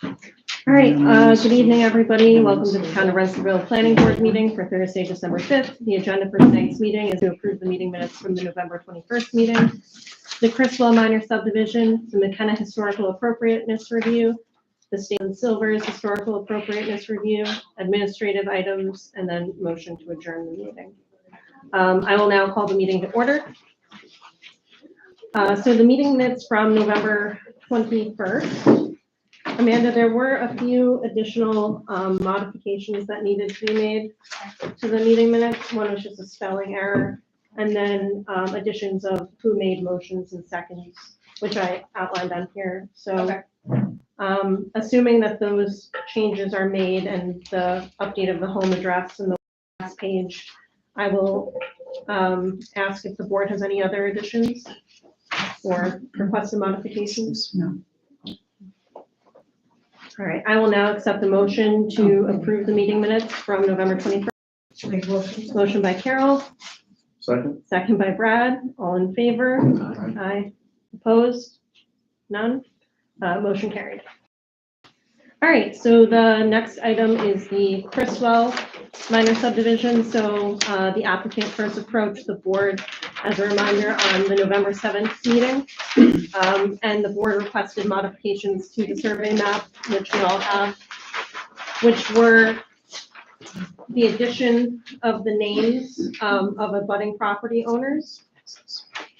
All right, good evening, everybody. Welcome to the Town of Rensselaerville Planning Board meeting for Thursday, December 5th. The agenda for tonight's meeting is to approve the meeting minutes from the November 21st meeting, the Criswell Minor Subdivision, the McKenna Historical Appropriateness Review, the State and Silvers Historical Appropriateness Review, administrative items, and then motion to adjourn the meeting. I will now call the meeting to order. So the meeting minutes from November 21st. Amanda, there were a few additional modifications that needed to be made to the meeting minutes. One was just a spelling error, and then additions of who made motions and seconds, which I outlined on here. So okay. Assuming that those changes are made and the update of the home address and the last page, I will ask if the board has any other additions or requested modifications. No. All right, I will now accept the motion to approve the meeting minutes from November 21st. Motion by Carol. Second. Second by Brad. All in favor? Aye. Opposed? None? Motion carried. All right, so the next item is the Criswell minor subdivision. So the applicant first approached the board as a reminder on the November 7th meeting. And the board requested modifications to the survey map, which we all have, which were the addition of the names of abutting property owners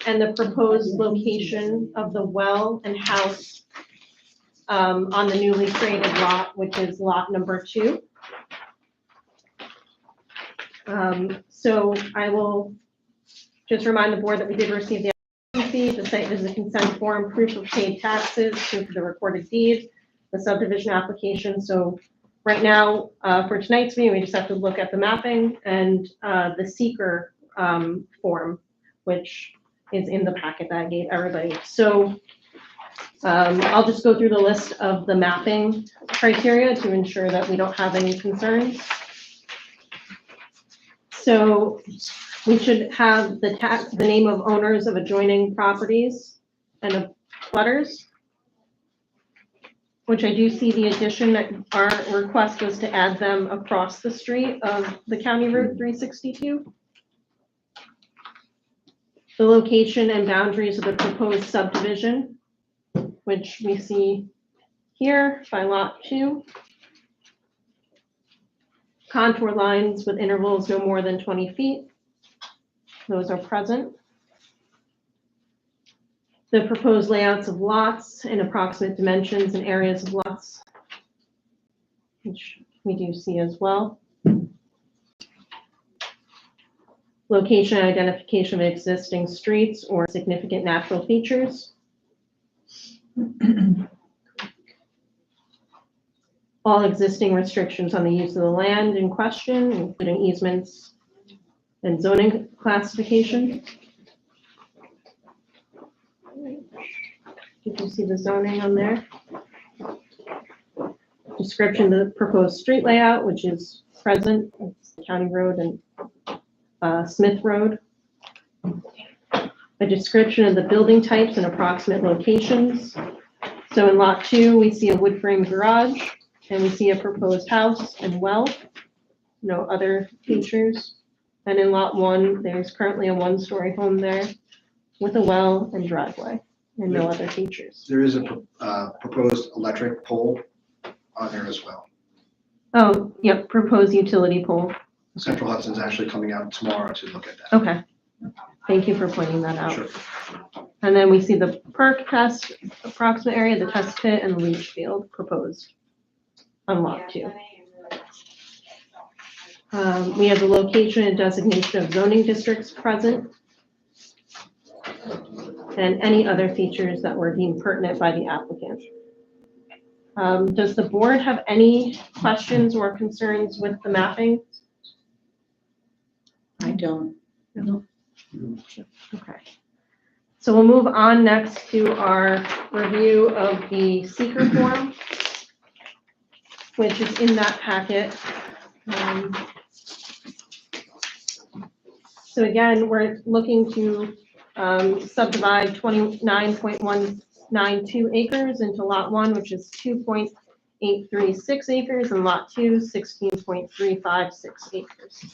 and the proposed location of the well and house on the newly created lot, which is lot number 2. So I will just remind the board that we did receive the fee, the site visit consent form, proof of paid taxes, proof of the recorded deed, the subdivision application. So right now, for tonight's meeting, we just have to look at the mapping and the seeker form, which is in the packet that I gave everybody. So I'll just go through the list of the mapping criteria to ensure that we don't have any concerns. So we should have the name of owners of adjoining properties and of butters, which I do see the addition that our request was to add them across the street of the County Route 362. The location and boundaries of the proposed subdivision, which we see here by lot 2. Contour lines with intervals no more than 20 feet. Those are present. The proposed layouts of lots and approximate dimensions and areas of lots, which we do see as well. Location and identification of existing streets or significant natural features. All existing restrictions on the use of the land in question, including easements and zoning classification. You can see the zoning on there. Description of the proposed street layout, which is present. It's County Road and Smith Road. A description of the building types and approximate locations. So in lot 2, we see a wood frame garage, and we see a proposed house and well. No other features. And in lot 1, there's currently a 1-story home there with a well and driveway and no other features. There is a proposed electric pole on there as well. Oh, yep, proposed utility pole. Central Hudson's actually coming out tomorrow to look at that. Okay, thank you for pointing that out. Sure. And then we see the perk test approximate area, the test pit, and the leach field proposed on lot 2. We have the location and designation of zoning districts present, and any other features that were deemed pertinent by the applicant. Does the board have any questions or concerns with the mapping? I don't. No. Okay. So we'll move on next to our review of the seeker form, which is in that packet. So again, we're looking to subdivide 29.192 acres into lot 1, which is 2.8 16.836 acres, and lot 2, 16.356 acres.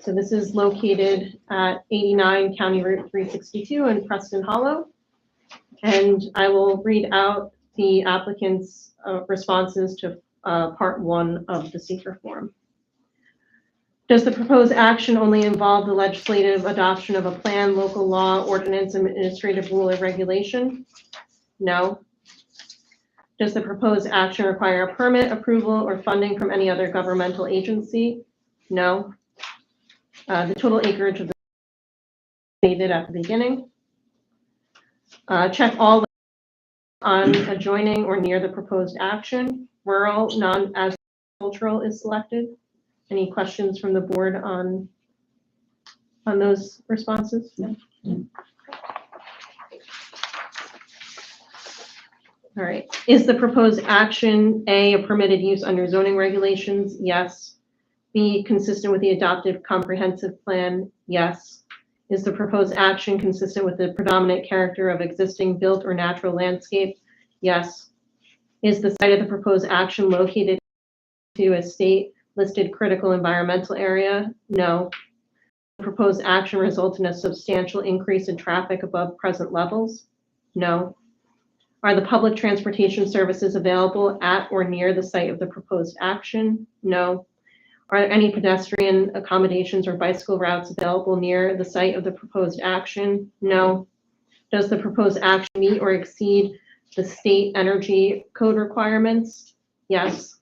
So this is located at 89 County Route 362 in Preston Hollow. And I will read out the applicant's responses to part 1 of the seeker form. Does the proposed action only involve the legislative adoption of a plan, local law, ordinance, administrative rule, or regulation? No. Does the proposed action require a permit, approval, or funding from any other governmental agency? No. The total acreage of the stated at the beginning. Check all on adjoining or near the proposed action. Rural, non-agricultural is selected. Any questions from the board on those responses? No. All right. Is the proposed action A permitted use under zoning regulations? Yes. B, consistent with the adopted comprehensive plan? Yes. Is the proposed action consistent with the predominant character of existing built or natural landscape? Yes. Is the site of the proposed action located to a state listed critical environmental area? No. The proposed action result in a substantial increase in traffic above present levels? No. Are the public transportation services available at or near the site of the proposed action? No. Are there any pedestrian accommodations or bicycle routes available near the site of the proposed action? No. Does the proposed action meet or exceed the state energy code requirements? Yes.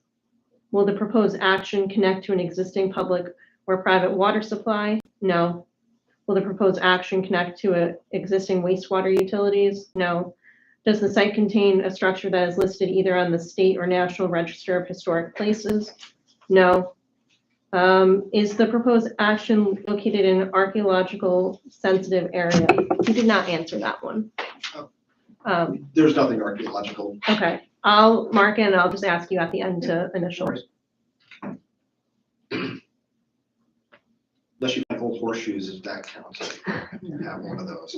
Will the proposed action connect to an existing public or private water supply? No. Will the proposed action connect to existing wastewater utilities? No. Does the site contain a structure that is listed either on the state or national register of historic places? No. Is the proposed action located in an archaeological sensitive area? You did not answer that one. There's nothing archaeological. Okay, I'll mark it and I'll just ask you at the end to initial. Unless you have old horseshoes, if that counts. You have one of those.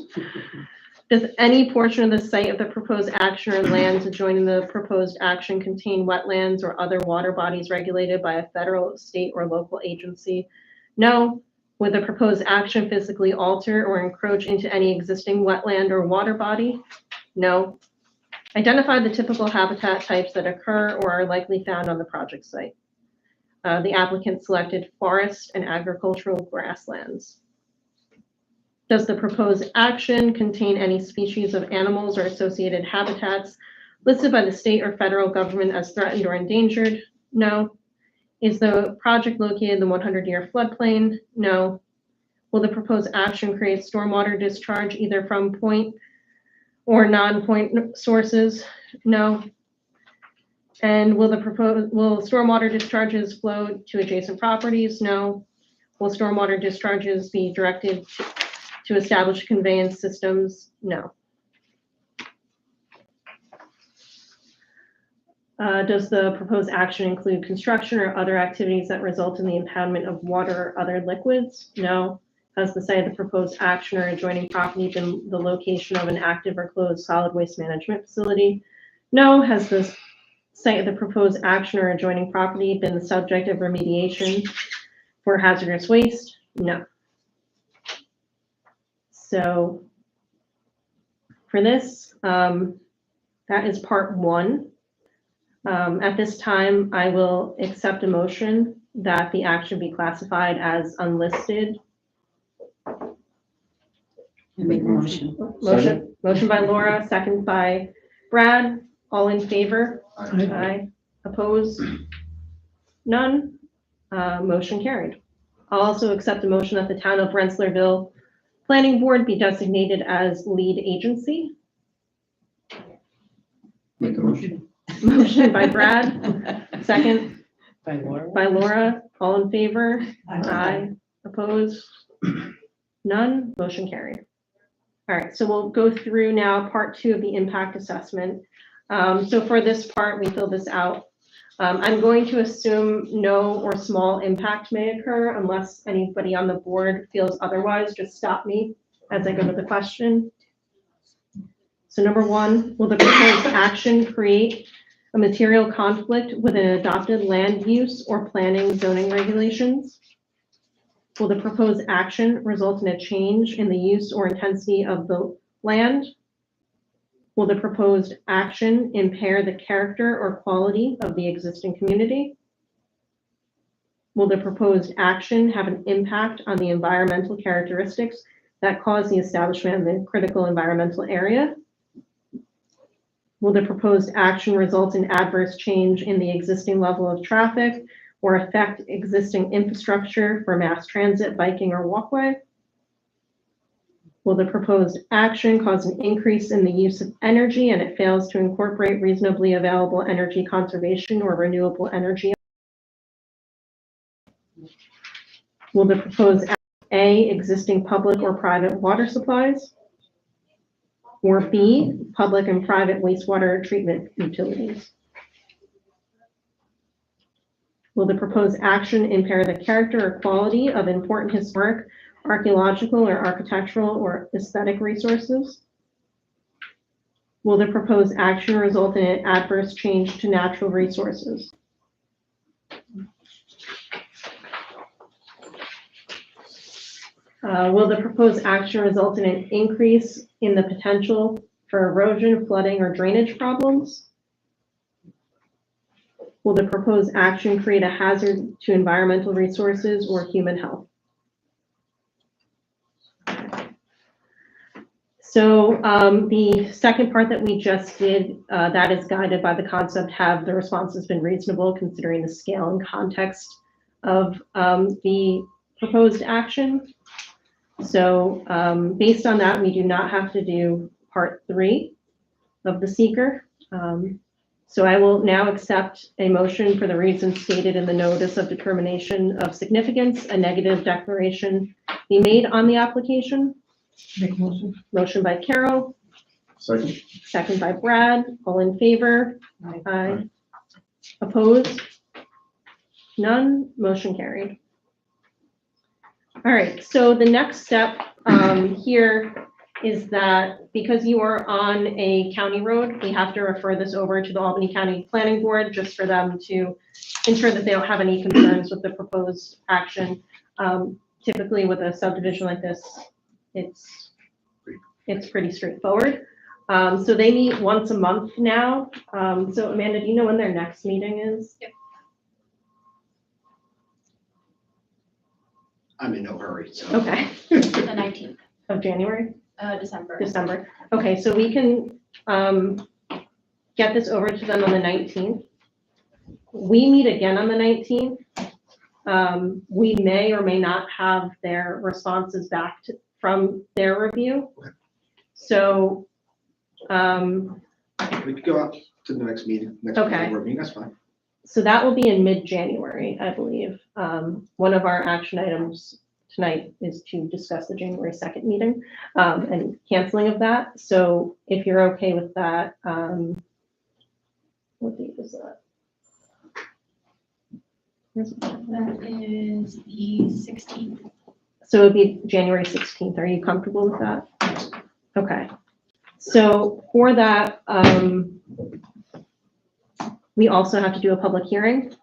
Does any portion of the site of the proposed action or lands adjoining the proposed action contain wetlands or other water bodies regulated by a federal, state, or local agency? No. Would the proposed action physically alter or encroach into any existing wetland or water body? No. Identify the typical habitat types that occur or are likely found on the project site. The applicant selected forest and agricultural grasslands. Does the proposed action contain any species of animals or associated habitats listed by the state or federal government as threatened or endangered? No. Is the project located in the 100-year floodplain? No. Will the proposed action create stormwater discharge either from point or non-point sources? No. And will stormwater discharges flow to adjacent properties? No. Will stormwater discharges be directed to establish conveyance systems? No. Does the proposed action include construction or other activities that result in the impoundment of water or other liquids? No. Has the site of the proposed action or adjoining property been the location of an active or closed solid waste management facility? No. Has the site of the proposed action or adjoining property been the subject of remediation for hazardous waste? No. So for this, that is part 1. At this time, I will accept a motion that the action be classified as unlisted. I make a motion. Motion by Laura, second by Brad. All in favor? Aye. Aye. Opposed? None. Motion carried. I'll also accept a motion that the town of Rensselaerville Planning Board be designated as lead agency. Make a motion. Motion by Brad, second By Laura. by Laura. All in favor? Aye. Opposed? None. Motion carried. All right, so we'll go through now part 2 of the impact assessment. So for this part, we fill this out. I'm going to assume no or small impact may occur unless anybody on the board feels otherwise. Just stop me as I go to the question. So number one, will the proposed action create a material conflict with an adopted land use or planning zoning regulations? Will the proposed action result in a change in the use or intensity of the land? Will the proposed action impair the character or quality of the existing community? Will the proposed action have an impact on the environmental characteristics that cause the establishment of the critical environmental area? Will the proposed action result in adverse change in the existing level of traffic or affect existing infrastructure for mass transit, biking, or walkway? Will the proposed action cause an increase in the use of energy and it fails to incorporate reasonably available energy conservation or renewable energy? Will the proposed action A, existing public or private water supplies? Or B, public and private wastewater treatment utilities? Will the proposed action impair the character or quality of important historic, archaeological, or architectural or aesthetic resources? Will the proposed action result in an adverse change to natural resources? Will the proposed action result in an increase in the potential for erosion, flooding, or drainage problems? Will the proposed action create a hazard to environmental resources or human health? So the second part that we just did, that is guided by the concept, have the responses been reasonable considering the scale and context of the proposed action? So based on that, we do not have to do part 3 of the seeker. So I will now accept a motion for the reasons stated in the notice of determination of significance, a negative declaration be made on the application. Make a motion. Motion by Carol, Second. second by Brad. All in favor? Aye. Aye. Opposed? None. Motion carried. All right, so the next step here is that because you are on a county road, we have to refer this over to the Albany County Planning Board just for them to ensure that they don't have any concerns with the proposed action. Typically with a subdivision like this, it's pretty straightforward. So they meet once a month now. So Amanda, do you know when their next meeting is? Yep. I'm in no hurry, so. Okay, The 19th, of January? December. December. Okay, so we can get this over to them on the 19th. We meet again on the 19th. We may or may not have their responses back from their review. Okay. So, We could go out to the next meeting, Okay. board meeting, that's fine. so that will be in mid-January, I believe. One of our action items tonight is to discuss the January 2nd meeting and canceling of that. So if you're okay with that, what date is that? Where's it? That is the 16th. So it'd be January 16th. Are you comfortable with that? Okay. So for that, we also have to do a public hearing.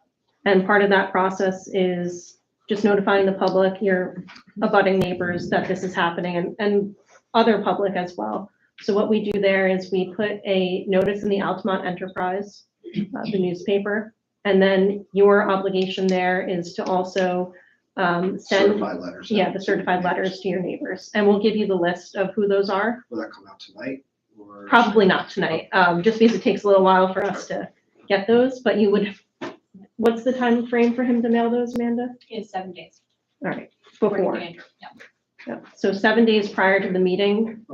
And part of that process is just notifying the public, your abutting neighbors, that this is happening, and other public as well. So what we do there is we put a notice in the Altamont Enterprise, the newspaper, and then your obligation there is to also send, Certified letters. yeah, the certified letters to your neighbors. And we'll give you the list of who those are. Will that come out tonight or? Probably not tonight, just because it takes a little while for us to get those, but you would, what's the time frame for him to mail those, Amanda? Is 7 days. All right, according before. to Andrew. Yeah. Yeah. So 7 days prior to the meeting,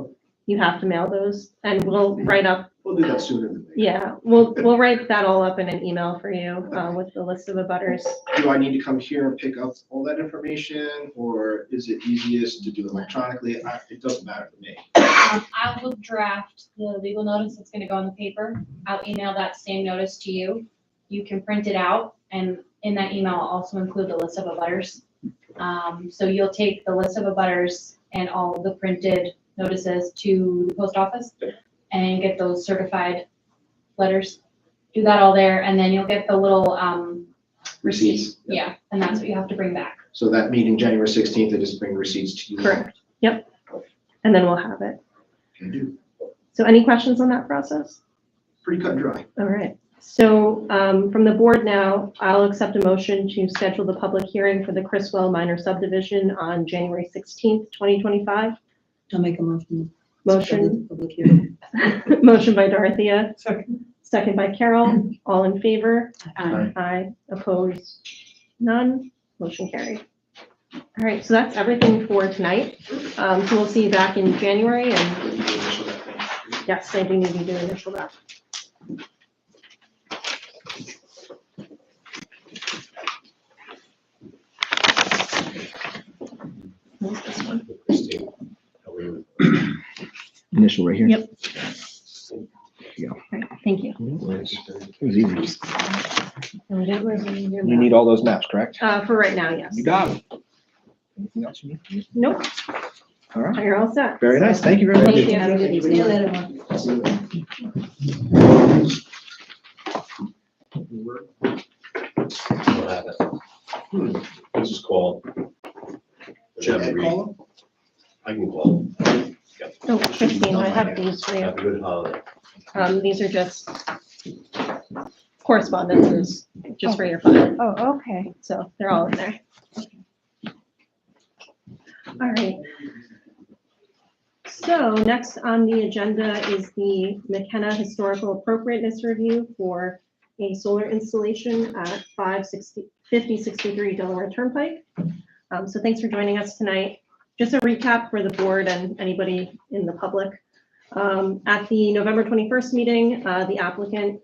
you have to mail those, and we'll write up, We'll do that sooner than later. yeah, we'll write that all up in an email for you with the list of abutters. Do I need to come here and pick up all that information, or is it easiest to do electronically? It doesn't matter to me. I will draft the legal notice that's gonna go in the paper. I'll email that same notice to you. You can print it out, and in that email, I'll also include the list of abutters. So you'll take the list of abutters and all the printed notices to the post office, and get those certified letters. Do that all there, and then you'll get the little, Receipts. yeah, and that's what you have to bring back. So that meeting, January 16th, I just bring receipts to you. Correct. Yep. And then we'll have it. Can do. So any questions on that process? Pretty cut and dry. All right. So from the board now, I'll accept a motion to schedule the public hearing for the Criswell minor subdivision on January 16th, 2025. I'll make a motion. Motion, Public hearing. motion by Dorothea, Second. second by Carol. All in favor? Aye. Aye. Opposed? None. Motion carried. All right, so that's everything for tonight. So we'll see you back in January, and yes, I do need you to initial that. What's this one? Initial right here. Yep. There you go. All right, thank you. It was easy. You You need all those maps, correct? for right now, yes. You got them. Anything else you need? Nope, All right. you're all set. Very nice. Thank you very much. Thank you. Have a good evening. See you later, Mark. This is called. Should I call them? I can call. Oh, Christine, I have these for you. Have a good holiday. These are just correspondences, just for your file. Oh, okay. So they're all in there. All right. So next on the agenda is the McKenna Historical Appropriateness Review for a solar installation at 5063 Delaware Turnpike. So thanks for joining us tonight. Just a recap for the board and anybody in the public. At the November 21st meeting, the applicant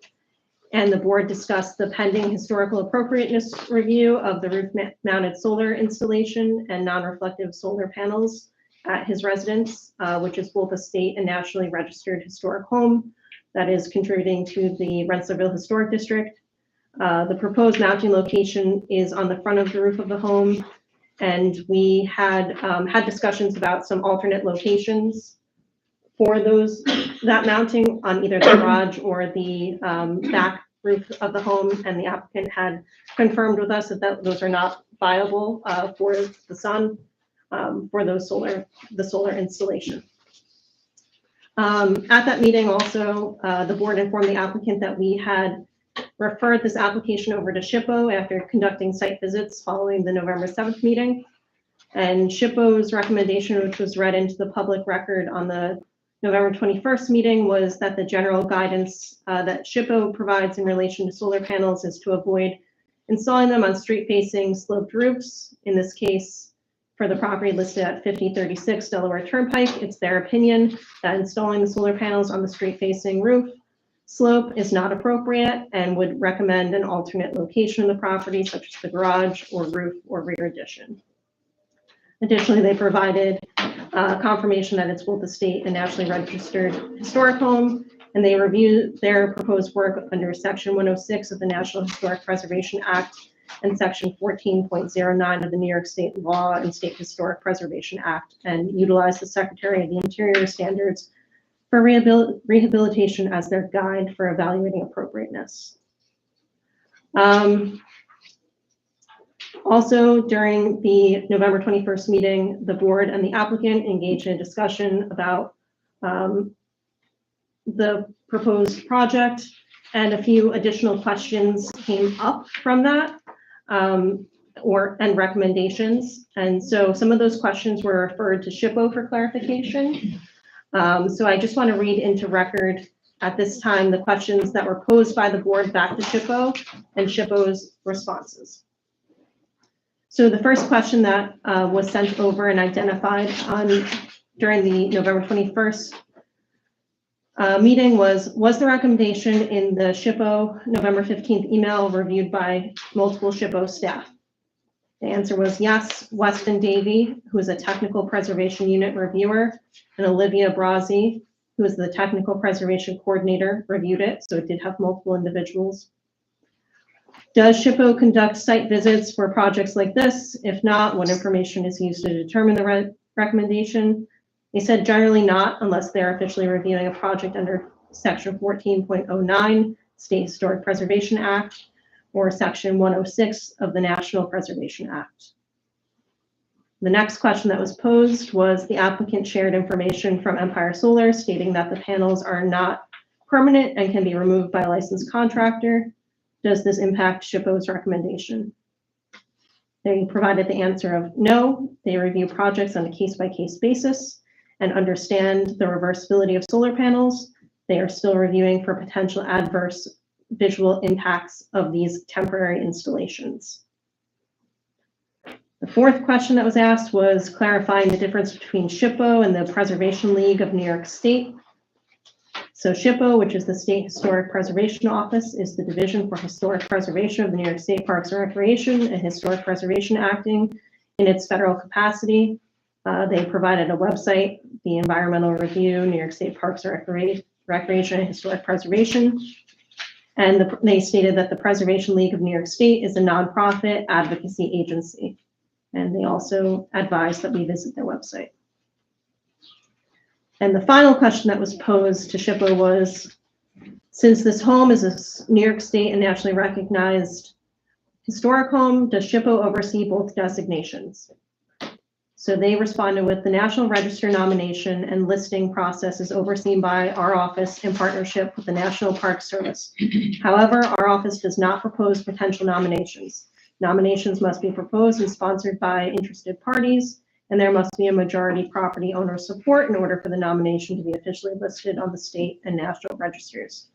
and the board discussed the pending historical appropriateness review of the roof-mounted solar installation and non-reflective solar panels at his residence, which is both a state and nationally registered historic home that is contributing to the Rensselaerville Historic District. The proposed mounting location is on the front of the roof of the home, and we had had discussions about some alternate locations for that mounting on either the garage or the back roof of the home, and the applicant had confirmed with us that those are not viable for the sun, for the solar installation. At that meeting also, the board informed the applicant that we had referred this application over to SHPO after conducting site visits following the November 7th meeting. And SHPO's recommendation, which was read into the public record on the November 21st meeting, was that the general guidance that SHPO provides in relation to solar panels is to avoid installing them on street-facing sloped roofs. In this case, for the property listed at 5036 Delaware Turnpike, it's their opinion that installing the solar panels on the street-facing roof slope is not appropriate and would recommend an alternate location of the property, such as the garage or roof or rear addition. Additionally, they provided confirmation that it's both a state and nationally registered historic home, and they reviewed their proposed work under Section 106 of the National Historic Preservation Act and Section 14.09 of the New York State Law and State Historic Preservation Act, and utilized the Secretary of the Interior standards for rehabilitation as their guide for evaluating appropriateness. Also, during the November 21st meeting, the board and the applicant engaged in a discussion about the proposed project, and a few additional questions came up from that, and recommendations. And so some of those questions were referred to SHPO for clarification. So I just want to read into record at this time the questions that were posed by the board back to SHPO and SHPO's responses. So the first question that was sent over and identified during the November 21st meeting was the recommendation in the SHPO November 15th email reviewed by multiple SHPO staff? The answer was yes. Weston Davey, who is a technical preservation unit reviewer, and Olivia Brazzi, who is the technical preservation coordinator, reviewed it, so it did have multiple individuals. Does SHPO conduct site visits for projects like this? If not, what information is used to determine the recommendation? They said generally not unless they're officially reviewing a project under section 14.09 State Historic Preservation Act or section 106 of the National Preservation Act. The next question that was posed was the applicant shared information from Empire Solar stating that the panels are not permanent and can be removed by a licensed contractor. Does this impact SHPO's recommendation? They provided the answer of no. They review projects on a case-by-case basis and understand the reversibility of solar panels. They are still reviewing for potential adverse visual impacts of these temporary installations. The fourth question that was asked was clarifying the difference between SHPO and the Preservation League of New York State. So SHPO, which is the State Historic Preservation Office, is the Division for Historic Preservation of the New York State Parks and Recreation and Historic Preservation acting in its federal capacity. They provided a website, the Environmental Review, New York State Parks and Recreation and Historic Preservation. And they stated that the Preservation League of New York State is a nonprofit advocacy agency. And they also advised that we visit their website. And the final question that was posed to SHPO was, since this home is a New York State and nationally recognized historic home, does SHPO oversee both designations? So they responded with the National Register nomination and listing process is overseen by our office in partnership with the National Park Service. However, our office does not propose potential nominations. Nominations must be proposed and sponsored by interested parties, and there must be a majority property owner support in order for the nomination to be officially listed on the state and national registers.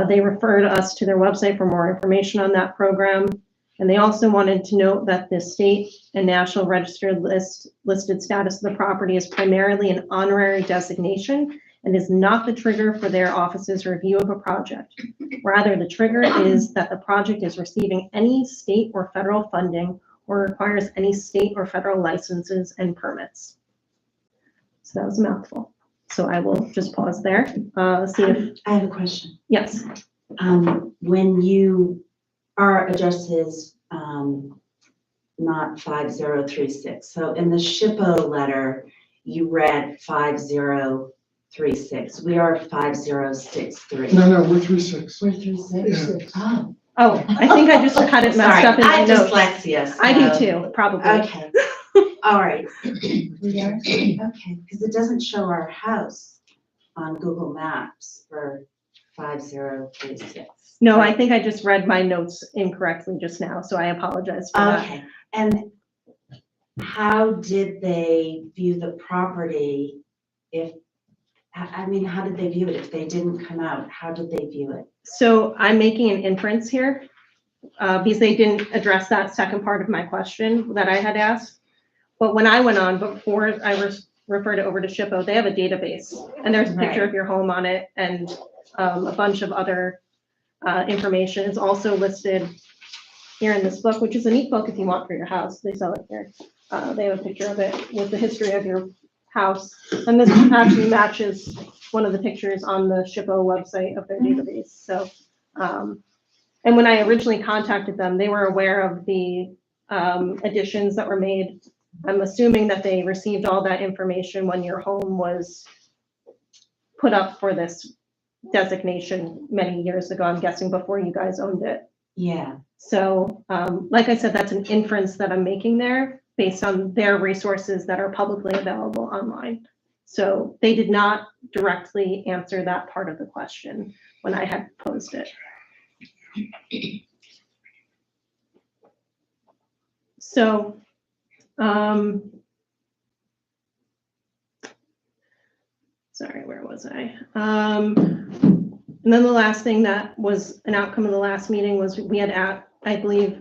They referred us to their website for more information on that program. And they also wanted to note that the state and national register listed status of the property is primarily an honorary designation and is not the trigger for their office's review of a project. Rather, the trigger is that the project is receiving any state or federal funding or requires any state or federal licenses and permits. So that was a mouthful. So I will just pause there. See if, I have a question. yes. When you, our address is not 5036. So in the SHPO letter, you read 5036. We are 5063. No, we're 36. 436. Oh, Oh, I think I just had it messed sorry. up in I my have notes. dyslexia. I do so- too, probably. Okay. All right. We are? Okay, because it doesn't show our house on Google Maps for 5036. No, I think I just read my notes incorrectly just now, so I apologize for that. Okay, and how did they view the property if, I mean, how did they view it? If they didn't come out, how did they view it? So I'm making an inference here, because they didn't address that second part of my question that I had asked. But when I went on, before I referred it over to SHPO, they have a database, and there's a picture Right. of your home on it, and a bunch of other information is also listed here in this book, which is a neat book if you want for your house. They sell it here. They have a picture of it with the history of your house. And this actually matches one of the pictures on the SHPO website of their database. So, and when I originally contacted them, they were aware of the additions that were made. I'm assuming that they received all that information when your home was put up for this designation many years ago, I'm guessing before you guys owned it. Yeah, So, like I said, that's an inference that I'm making there based on their resources that are publicly available online. So they did not directly answer that part of the question when I had posed it. So, sorry, where was I? And then the last thing that was an outcome of the last meeting was we had, I believe,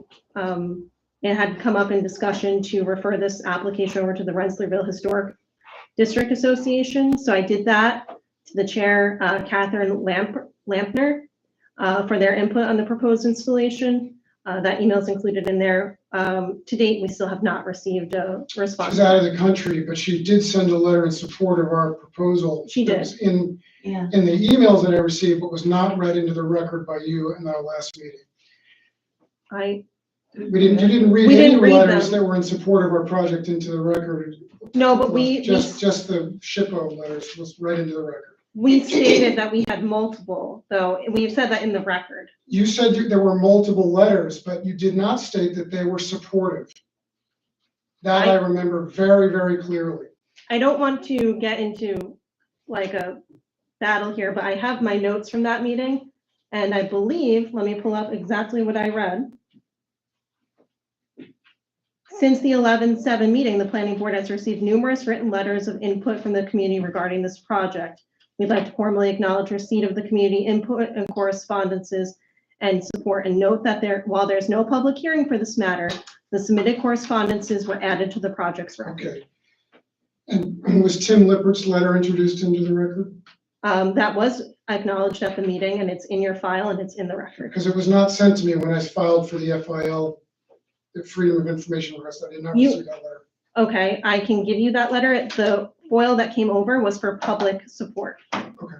it had come up in discussion to refer this application over to the Rensselaerville Historic District Association. So I did that to the chair, Catherine Lampner, for their input on the proposed installation. That email is included in there. To date, we still have not received a response. She's out of the country, but she did send a letter in support of our proposal. She did. It was in yeah. the emails that I received, but was not read into the record by you in our last meeting. You You didn't read We any didn't read letters them. that were in support of our project into the record No, but we Just the SHPO letters was read into the record. stated that we had multiple, though. We've said that in the record. You said there were multiple letters, but you did not state that they were supportive. That I remember very, very clearly. I don't want to get into like a battle here, but I have my notes from that meeting. And I believe, let me pull up exactly what I read. Since the 11/7 meeting, the planning board has received numerous written letters of input from the community regarding this project. We'd like to formally acknowledge receipt of the community input and correspondences and support, and note that while there's no public hearing for this matter, the submitted correspondences were added to the project's record. Okay. And was Tim Lippert's letter introduced into the record? That was acknowledged at the meeting, and it's in your file and it's in the record. Because it was not sent to me when I filed for the FIL, the Freedom of Information request. I did not receive that letter. Okay, I can give you that letter. The FOIL that came over was for public support. Okay.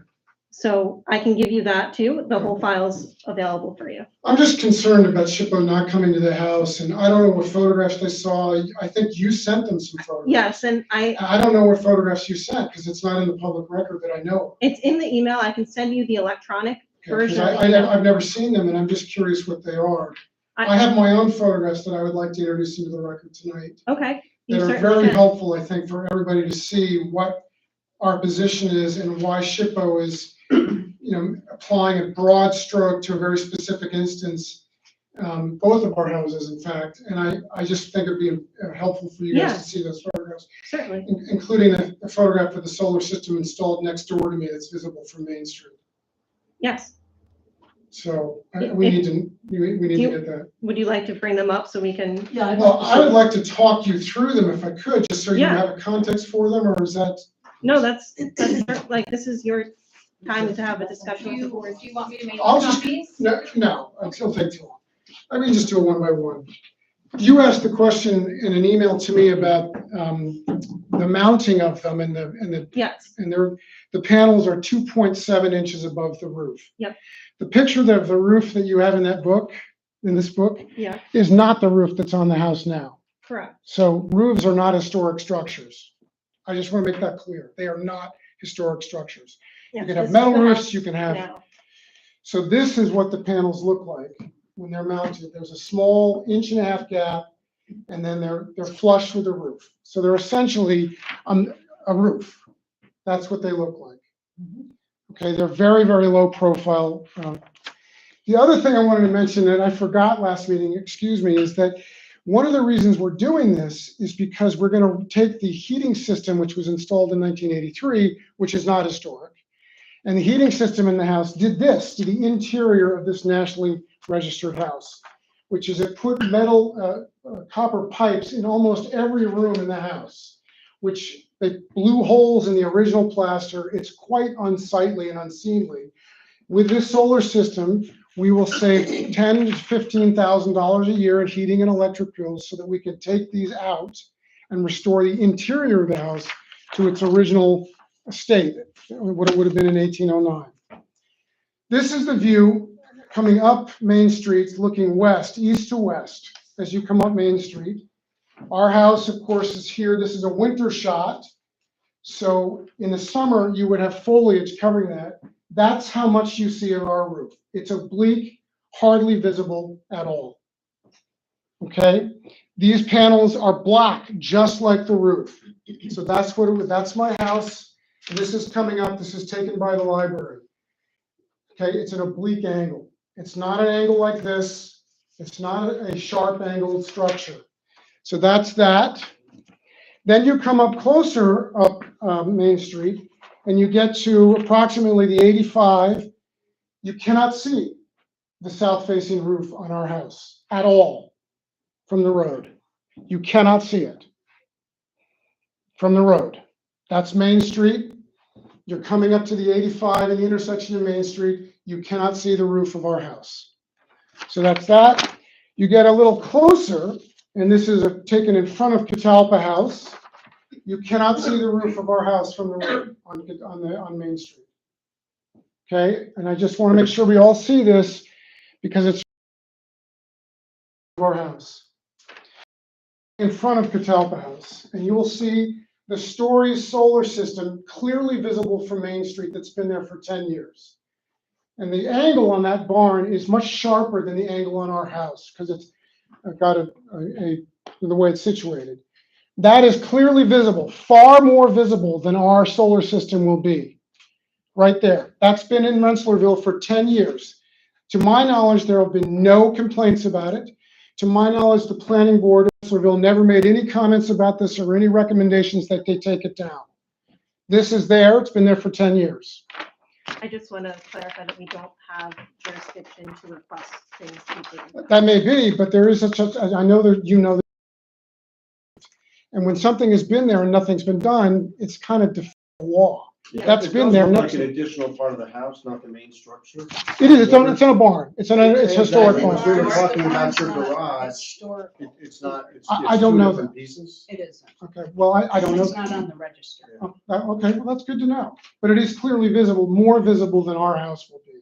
So I can give you that too. The whole file's available for you. I'm just concerned about SHPO not coming to the house, and I don't know what photographs they saw. I think you sent them some photographs. Yes, and I don't know what photographs you sent because it's not in the public record that I know. it's in the email. I can send you the electronic version. I've never seen them, and I'm just curious what they are. I have my own photographs that I would like to introduce into the record tonight. Okay. You That are certainly very can. helpful, I think, for everybody to see what our position is and why SHPO is, applying a broad stroke to a very specific instance, both of our houses, in fact. And I just think it'd be helpful for you guys to see those photographs, Certainly. including a photograph of the solar system installed next door to me that's visible from Main Street. Yes. So we need to get that. Would you like to bring them up so we can? Yeah. Well, I would like to talk you through them if I could, just so you Yeah. have a context for them, or is that? No, that's like, this is your time to have a discussion with the board. Do you want me to make I'll just- copies? No, it'll take too long. Let me just do it one by one. You asked the question in an email to me about the mounting of them and Yes. the panels are 2.7 inches above the roof. Yep. The picture of the roof that you have in this book, Yeah. is not the roof that's on the house now. Correct. So roofs are not historic structures. I just want to make that clear. They are not historic structures. You Yes, can this have is metal the roofs, house you can have. now. So this is what the panels look like when they're mounted. There's a small 1.5 gap, and then they're flush with the roof. So they're essentially a roof. That's what they look like. Okay, they're very, very low profile. The other thing I wanted to mention that I forgot last meeting, excuse me, is that one of the reasons we're doing this is because we're going to take the heating system, which was installed in 1983, which is not historic. And the heating system in the house did this to the interior of this nationally registered house, which is it put metal copper pipes in almost every room in the house, which they blew holes in the original plaster. It's quite unsightly and unseemly. With this solar system, we will save $10,000 to $15,000 a year in heating and electric bills so that we can take these out and restore the interior of the house to its original state, what it would have been in 1809. This is the view coming up Main Street, looking west, east to west, as you come up Main Street. Our house, of course, is here. This is a winter shot. So in the summer, you would have foliage covering that. That's how much you see of our roof. It's oblique, hardly visible at all. Okay? These panels are black, just like the roof. So that's that's my house. This is coming up. This is taken by the library. Okay? It's an oblique angle. It's not an angle like this. It's not a sharp angled structure. So that's that. Then you come up closer up Main Street, and you get to approximately the 85. You cannot see the south-facing roof on our house at all from the road. You cannot see it from the road. That's Main Street. You're coming up to the 85 in the intersection of Main Street. You cannot see the roof of our house. So that's that. You get a little closer, and this is taken in front of Catalpa House. You cannot see the roof of our house from the road on Main Street. Okay, and I just want to make sure we all see this because it's our house in front of Catalpa House, and you will see the Stories solar system clearly visible from Main Street that's been there for 10 years. And the angle on that barn is much sharper than the angle on our house because it's got the way it's situated. That is clearly visible, far more visible than our solar system will be. Right there. That's been in Rensselaerville for 10 years. To my knowledge, there have been no complaints about it. To my knowledge, the planning board of Rensselaerville never made any comments about this or any recommendations that they take it down. This is there. It's been there for 10 years. I just want to clarify that we don't have jurisdiction to request things to be taken down. That may be, but there is such a, I know that you know that. And when something has been there and nothing's been done, it's kind of defying the law. That's been there. Like an additional part of the house, not the main structure. It is. It's in a barn. It's historic Exactly. barn. So you're talking about your garage. It's not, I it's don't two know different that. pieces. It isn't. Okay. Well, I don't know. It's not on the register. Oh, okay, well, that's good to know. But it is clearly visible, more visible than our house will be.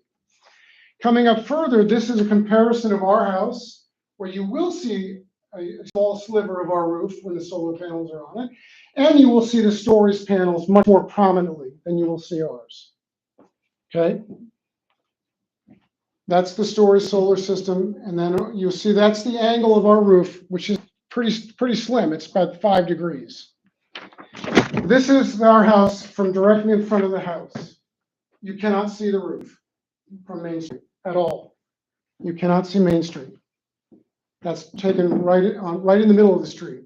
Coming up further, this is a comparison of our house, where you will see a small sliver of our roof when the solar panels are on it, and you will see the Stories panels much more prominently than you will see ours. Okay? That's the Stories solar system, and then you'll see that's the angle of our roof, which is pretty slim. It's about 5 degrees. This is our house from directly in front of the house. You cannot see the roof from Main Street at all. You cannot see Main Street. That's taken right in the middle of the street.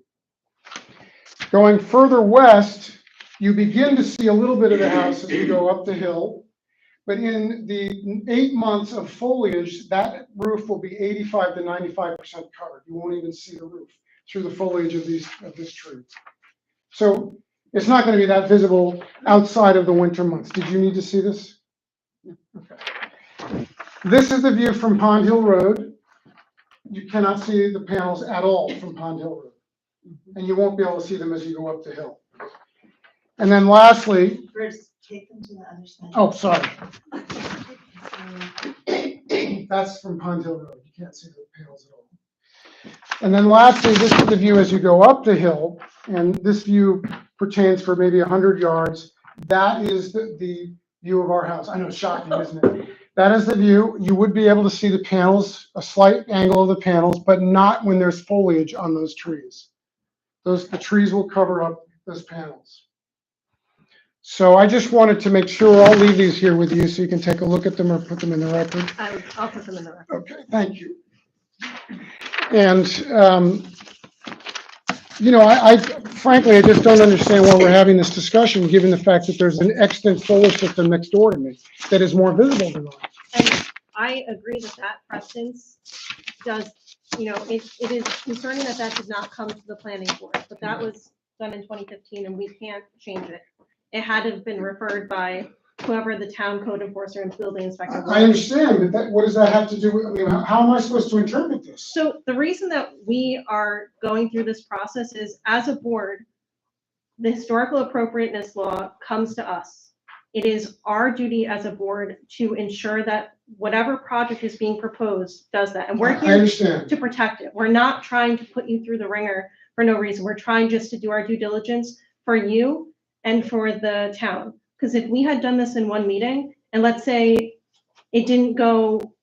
Going further west, you begin to see a little bit of the house as you go up the hill. But in the 8 months of foliage, that roof will be 85 to 95% covered. You won't even see the roof through the foliage of this tree. So it's not going to be that visible outside of the winter months. Did you need to see this? Okay. This is the view from Pond Hill Road. You cannot see the panels at all from Pond Hill Road. And you won't be able to see them as you go up the hill. And then lastly, Bruce, take them to the other side. oh, sorry. That's from Pond Hill Road. You can't see the panels at all. And then lastly, this is the view as you go up the hill. And this view pertains for maybe 100 yards. That is the view of our house. I know it's shocking, isn't it? That is the view. You would be able to see the panels, a slight angle of the panels, but not when there's foliage on those trees. The trees will cover up those panels. So I just wanted to make sure, I'll leave these here with you so you can take a look at them or put them in the record. I'll put them in the record. Okay, thank you. And, I frankly, I just don't understand why we're having this discussion, given the fact that there's an extant solar system next door to me that is more visible than ours. And I agree that precedence does, it is concerning that did not come to the planning board, but that was done in 2015 and we can't change it. It had to have been referred by whoever the town code enforcer and building inspector was. I understand, but what does that have to do with, how am I supposed to interpret this? So the reason that we are going through this process is, as a board, the historical appropriateness law comes to us. It is our duty as a board to ensure that whatever project is being proposed does that. And we're I here understand. to protect it. We're not trying to put you through the ringer for no reason. We're trying just to do our due diligence for you and for the town. Because if we had done this in one meeting, and let's say it didn't go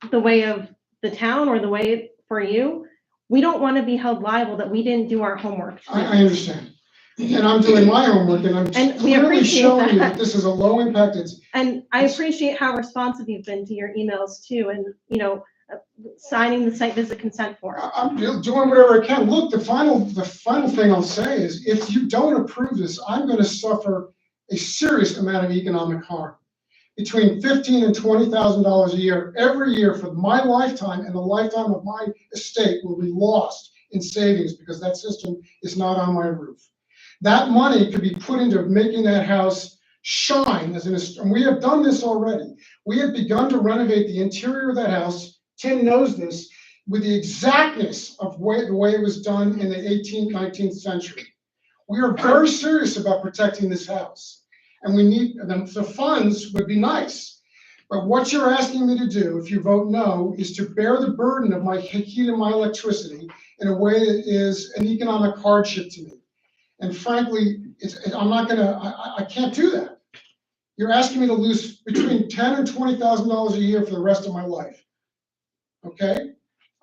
the way of the town or the way for you, we don't want to be held liable that we didn't do our homework. I understand. And I'm doing my homework and I'm we clearly appreciate showing you that. that this is a low impact. And I appreciate how responsive you've been to your emails too, and signing the site visit consent form. I'm doing whatever I can. Look, the final thing I'll say is, if you don't approve this, I'm going to suffer a serious amount of economic harm. Between $15,000 and $20,000 a year, every year for my lifetime and the lifetime of my estate will be lost in savings because that system is not on my roof. That money could be put into making that house shine and we have done this already. We have begun to renovate the interior of that house. Tim knows this, with the exactness of the way it was done in the 18th, 19th century. We are very serious about protecting this house. And we need, the funds would be nice. But what you're asking me to do, if you vote no, is to bear the burden of my heat and my electricity in a way that is an economic hardship to me. And frankly, I'm not gonna, I can't do that. You're asking me to lose between $10,000 and $20,000 a year for the rest of my life. Okay?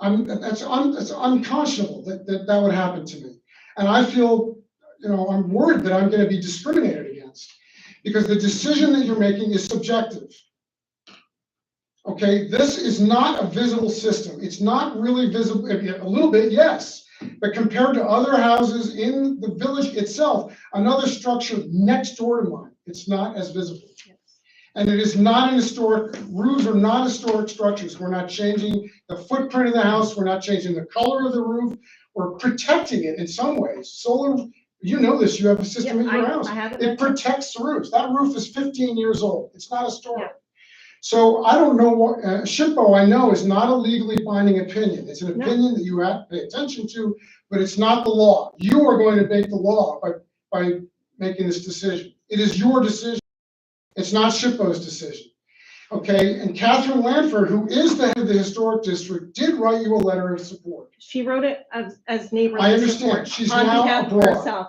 That's unconscionable that would happen to me. And I feel, I'm worried that I'm gonna be discriminated against because the decision that you're making is subjective. Okay, this is not a visible system. It's not really visible, a little bit, yes. But compared to other houses in the village itself, another structure next door to mine, it's not as visible. And it is not an historic, roofs are not historic structures. We're not changing the footprint of the house. We're not changing the color of the roof. We're protecting it in some ways. Solar, you know this, you have a system in your house. I have it. It protects the roofs. That roof is 15 years old. It's not historic. So I don't know what, SHPO I know is not a legally binding opinion. It's an opinion that you have to pay attention to, but it's not the law. You are going to make the law by making this decision. It is your decision. It's not SHPO's decision. Okay, and Catherine Lanford, who is the head of the historic district, did write you a letter of support. She wrote it as neighborly I understand. support She's on now behalf of abroad. herself.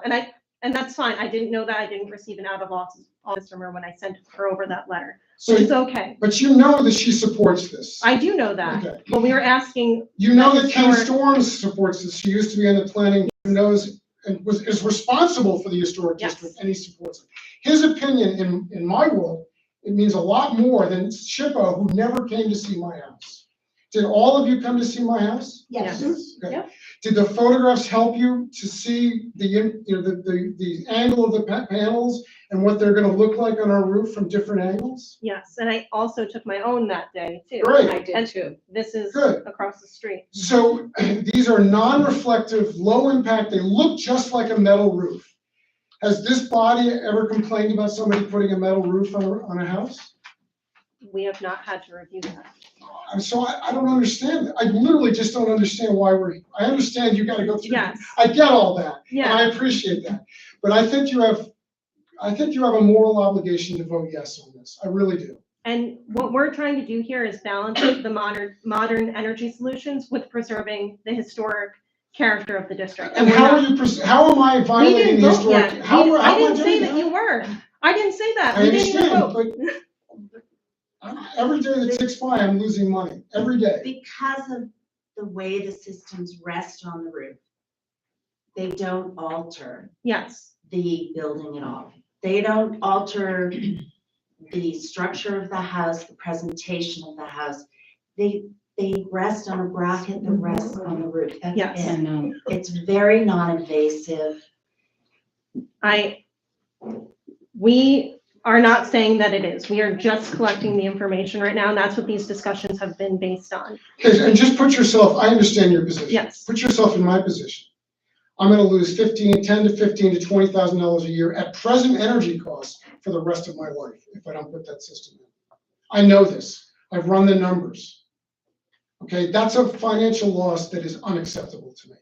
And that's fine. I didn't know that. I didn't receive an out of office from her when I sent her over that letter. So, Which is okay. but you know that she supports this. I do know that. Okay. But we were asking. You know that Ken historic- Storms supports this. She used to be on the planning, knows and is responsible for the historic Yes. district, and he supports it. His opinion in my world, it means a lot more than SHPO, who never came to see my house. Did all of you come to see my house? Yes. Okay. Yep. Did the photographs help you to see the angle of the panels and what they're gonna look like on our roof from different angles? Yes, and I also took my own that day too. Great. I did And too. this is Good. across the street. So these are non-reflective, low impact, they look just like a metal roof. Has this body ever complained about somebody putting a metal roof on a house? We have not had to review that. So I don't understand that. I literally just don't understand why I understand you gotta go through. Yes. I get all that, and Yeah, I appreciate that. But I think you have a moral obligation to vote yes on this. I really do. and what we're trying to do here is balance the modern energy solutions with preserving the historic character of the district. And we're how not- are you, how am I We violating didn't the vote yet. historic? How I am didn't say doing that you were. I didn't say that. I We didn't even understand, vote. but every day that ticks by, I'm losing money, every day. Because of the way the systems rest on the roof, they don't alter Yes, the building at all. They don't alter the structure of the house, the presentation of the house. They rest on a bracket that rests on the roof. That's Yes. it. And, It's very non-invasive. we are not saying that it is. We are just collecting the information right now, and that's what these discussions have been based on. Okay, and just put yourself, I understand your position. Yes. Put yourself in my position. I'm gonna lose $10 to $15 to $20,000 a year at present energy costs for the rest of my life if I don't put that system in. I know this. I've run the numbers. Okay, that's a financial loss that is unacceptable to me.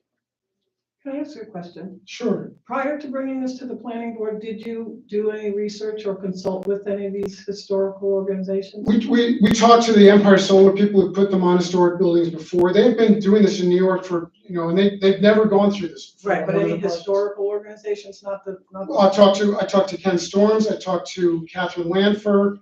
Can I ask you a question? Sure. Prior to bringing this to the planning board, did you do any research or consult with any of these historical organizations? We talked to the Empire Solar people who put them on historic buildings before. They've been doing this in New York for, and they've never gone through this before. Right, but any historical organizations, not the. Well, I talked to Ken Storms, I talked to Catherine Lanford.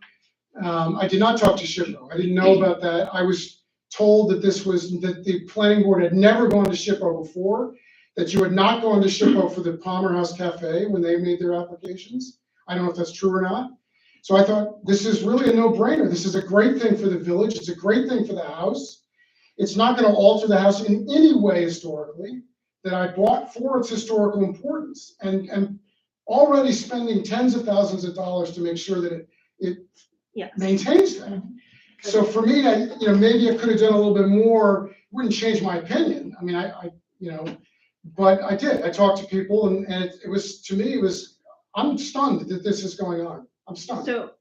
I did not talk to SHPO. I didn't know about that. I was told that that the planning board had never gone to SHPO before, that you had not gone to SHPO for the Palmer House Cafe when they made their applications. I don't know if that's true or not. So I thought, this is really a no-brainer. This is a great thing for the village. It's a great thing for the house. It's not gonna alter the house in any way historically, that I bought for its historical importance, and already spending tens of thousands of dollars to make sure that it Yes. maintains that. So for me, maybe I could have done a little bit more. Wouldn't change my opinion. I mean, but I did. I talked to people, and it was, to me, I'm stunned that this is going on. I'm stunned. So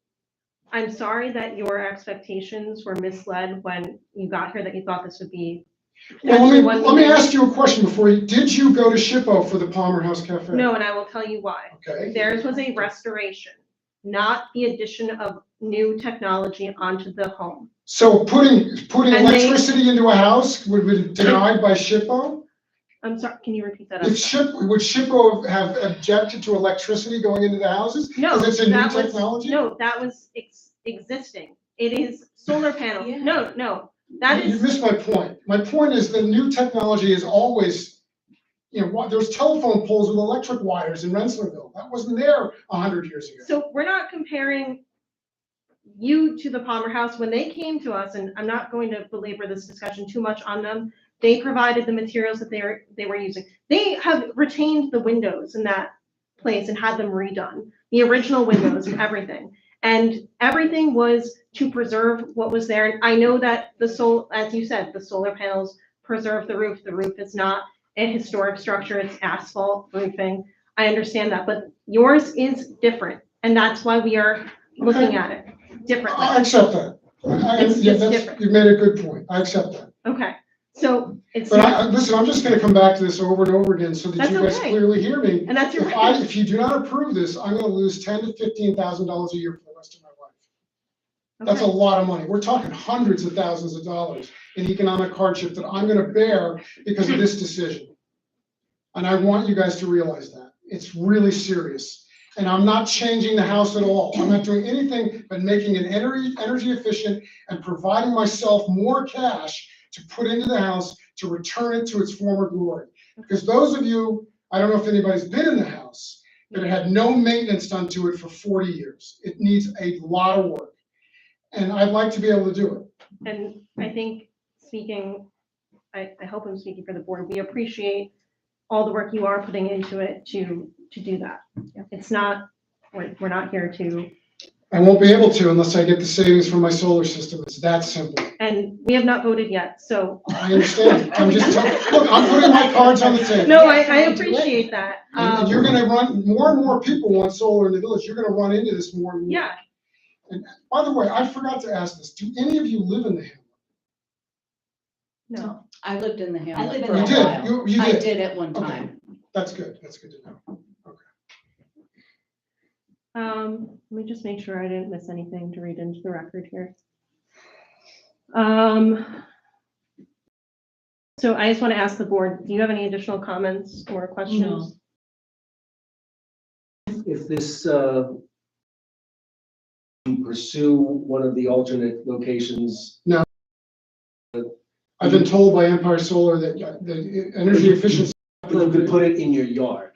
I'm sorry that your expectations were misled when you got here, that you thought this would be. Well, everyone let me needed- ask you a question before you, did you go to SHPO for the Palmer House Cafe? No, and I will tell you why. Okay. Theirs was a restoration, not the addition of new technology onto the home. So putting And they- electricity into a house would be denied by SHPO? I'm sorry, can you repeat that? Would SHPO have objected to electricity going into the houses? No, Because it's a new that was, technology? no, that was existing. It is solar panels. Yeah. No, that You is, missed my point. My point is the new technology is always, there's telephone poles with electric wires in Rensselaerville. That wasn't there 100 years ago. so we're not comparing you to the Palmer House. When they came to us, and I'm not going to belabor this discussion too much on them, they provided the materials that they were using. They have retained the windows in that place and had them redone, the original windows and everything. And everything was to preserve what was there. And I know that as you said, the solar panels preserve the roof. The roof is not a historic structure, it's asphalt roofing. I understand that, but yours is different. And that's why we are looking at it differently. I accept that. It's different. You've made a good point. I accept that. Okay, so it's But not, listen, I'm just gonna come back to this over and over again so that That's you guys okay. clearly hear me. and that's your If right. if you do not approve this, I'm gonna lose $10,000 to $15,000 a year for the rest of my life. That's a Okay. lot of money. We're talking hundreds of thousands of dollars in economic hardship that I'm gonna bear because of this decision. And I want you guys to realize that. It's really serious. And I'm not changing the house at all. I'm not doing anything but making it energy efficient and providing myself more cash to put into the house to return it to its former glory. Because those of you, I don't know if anybody's been in the house, but it had no maintenance done to it for 40 years. It needs a lot of work. And I'd like to be able to do it. And I think I hope I'm speaking for the board, we appreciate all the work you are putting into it to do that. It's not, we're not here to, I won't be able to unless I get the savings from my solar system. It's that simple. and we have not voted yet, so. I understand. I'm just look, I'm putting my cards on the table. No, I appreciate that. And you're gonna more and more people want solar in the village. You're gonna run into this more and more. Yeah, And by the way, I forgot to ask this. Do any of you live in the hamlet? no, I lived in the hamlet live in for the a You did, while. you I did. did at one Okay. time. That's good. That's good to know. let me just make sure I didn't miss anything to read into the record here. So I just want to ask the board, do you have any additional comments or questions? If this, you pursue one of the alternate locations, I've been told by Empire Solar that the energy efficiency, you could put it in your yard.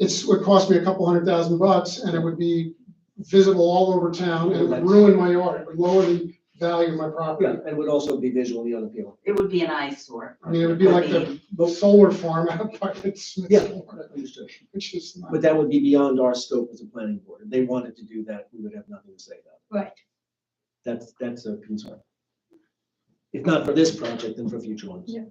it would cost me a couple $100,000 and it would be visible all over town and it would ruin my yard. It would lower the value of my property. Yeah, and would also be visually unappealing. It would be an eyesore. I mean, it would be like the solar farm out by Smith's, Yeah, understood. which is not. But that would be beyond our scope as a planning board. If they wanted to do that, we would have nothing to say about it. Right. That's a concern. If not for this project, then for future ones. Yeah.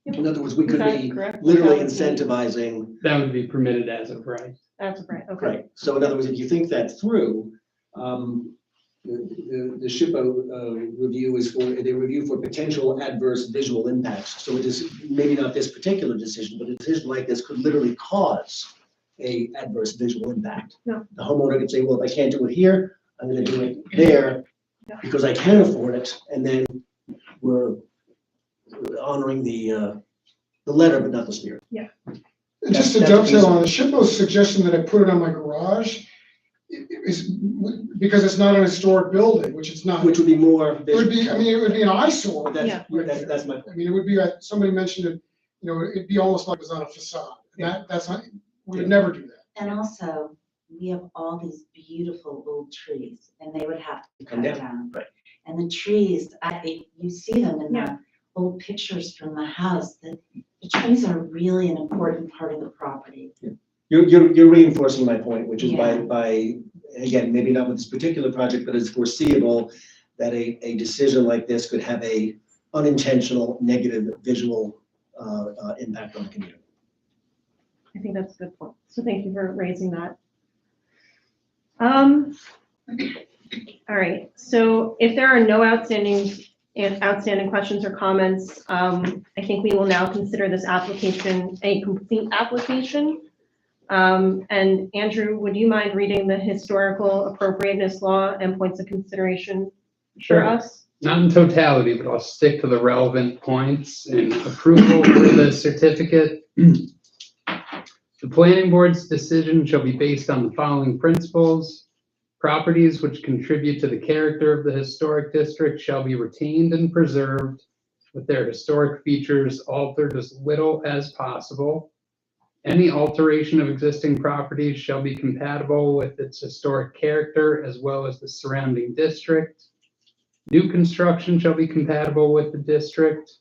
In other words, we Is could that be correct? literally That would be- incentivizing. That would be permitted as of right. That's right, okay. Right, so in other words, if you think that through, the SHPO review is for, they review for potential adverse visual impacts. So it is maybe not this particular decision, but a decision like this could literally cause a adverse visual impact. No. The homeowner could say, well, if I can't do it here, I'm gonna do it there Yeah. because I can afford it, and then we're honoring the letter, but not the spirit. And just to That's dovetail on reasonable. the SHPO's suggestion that I put it on my garage is because it's not an historic building, which it's not. Which would be more. It would be, I mean, it would be an eyesore. Yeah. That's my. I mean, it would be, somebody mentioned it, it'd be almost like it was on a facade. That's not, we would never do that. And also, we have all these beautiful old trees and they would have to be Come cut down, down. right. And the trees, you see them in Yeah. the old pictures from the house, the trees are really an important part of the property. You're reinforcing my point, which is Yeah. by, again, maybe not with this particular project, but it's foreseeable that a decision like this could have a unintentional negative visual impact on the community. I think that's a good point. So thank you for raising that. All right, so if there are no outstanding questions or comments, I think we will now consider this application a complete application. And Andrew, would you mind reading the historical appropriateness law and points of consideration for Sure. us? not in totality, but I'll stick to the relevant points in approval for the certificate. The planning board's decision shall be based on the following principles. Properties which contribute to the character of the historic district shall be retained and preserved, with their historic features altered as little as possible. Any alteration of existing properties shall be compatible with its historic character as well as the surrounding district. New construction shall be compatible with the district.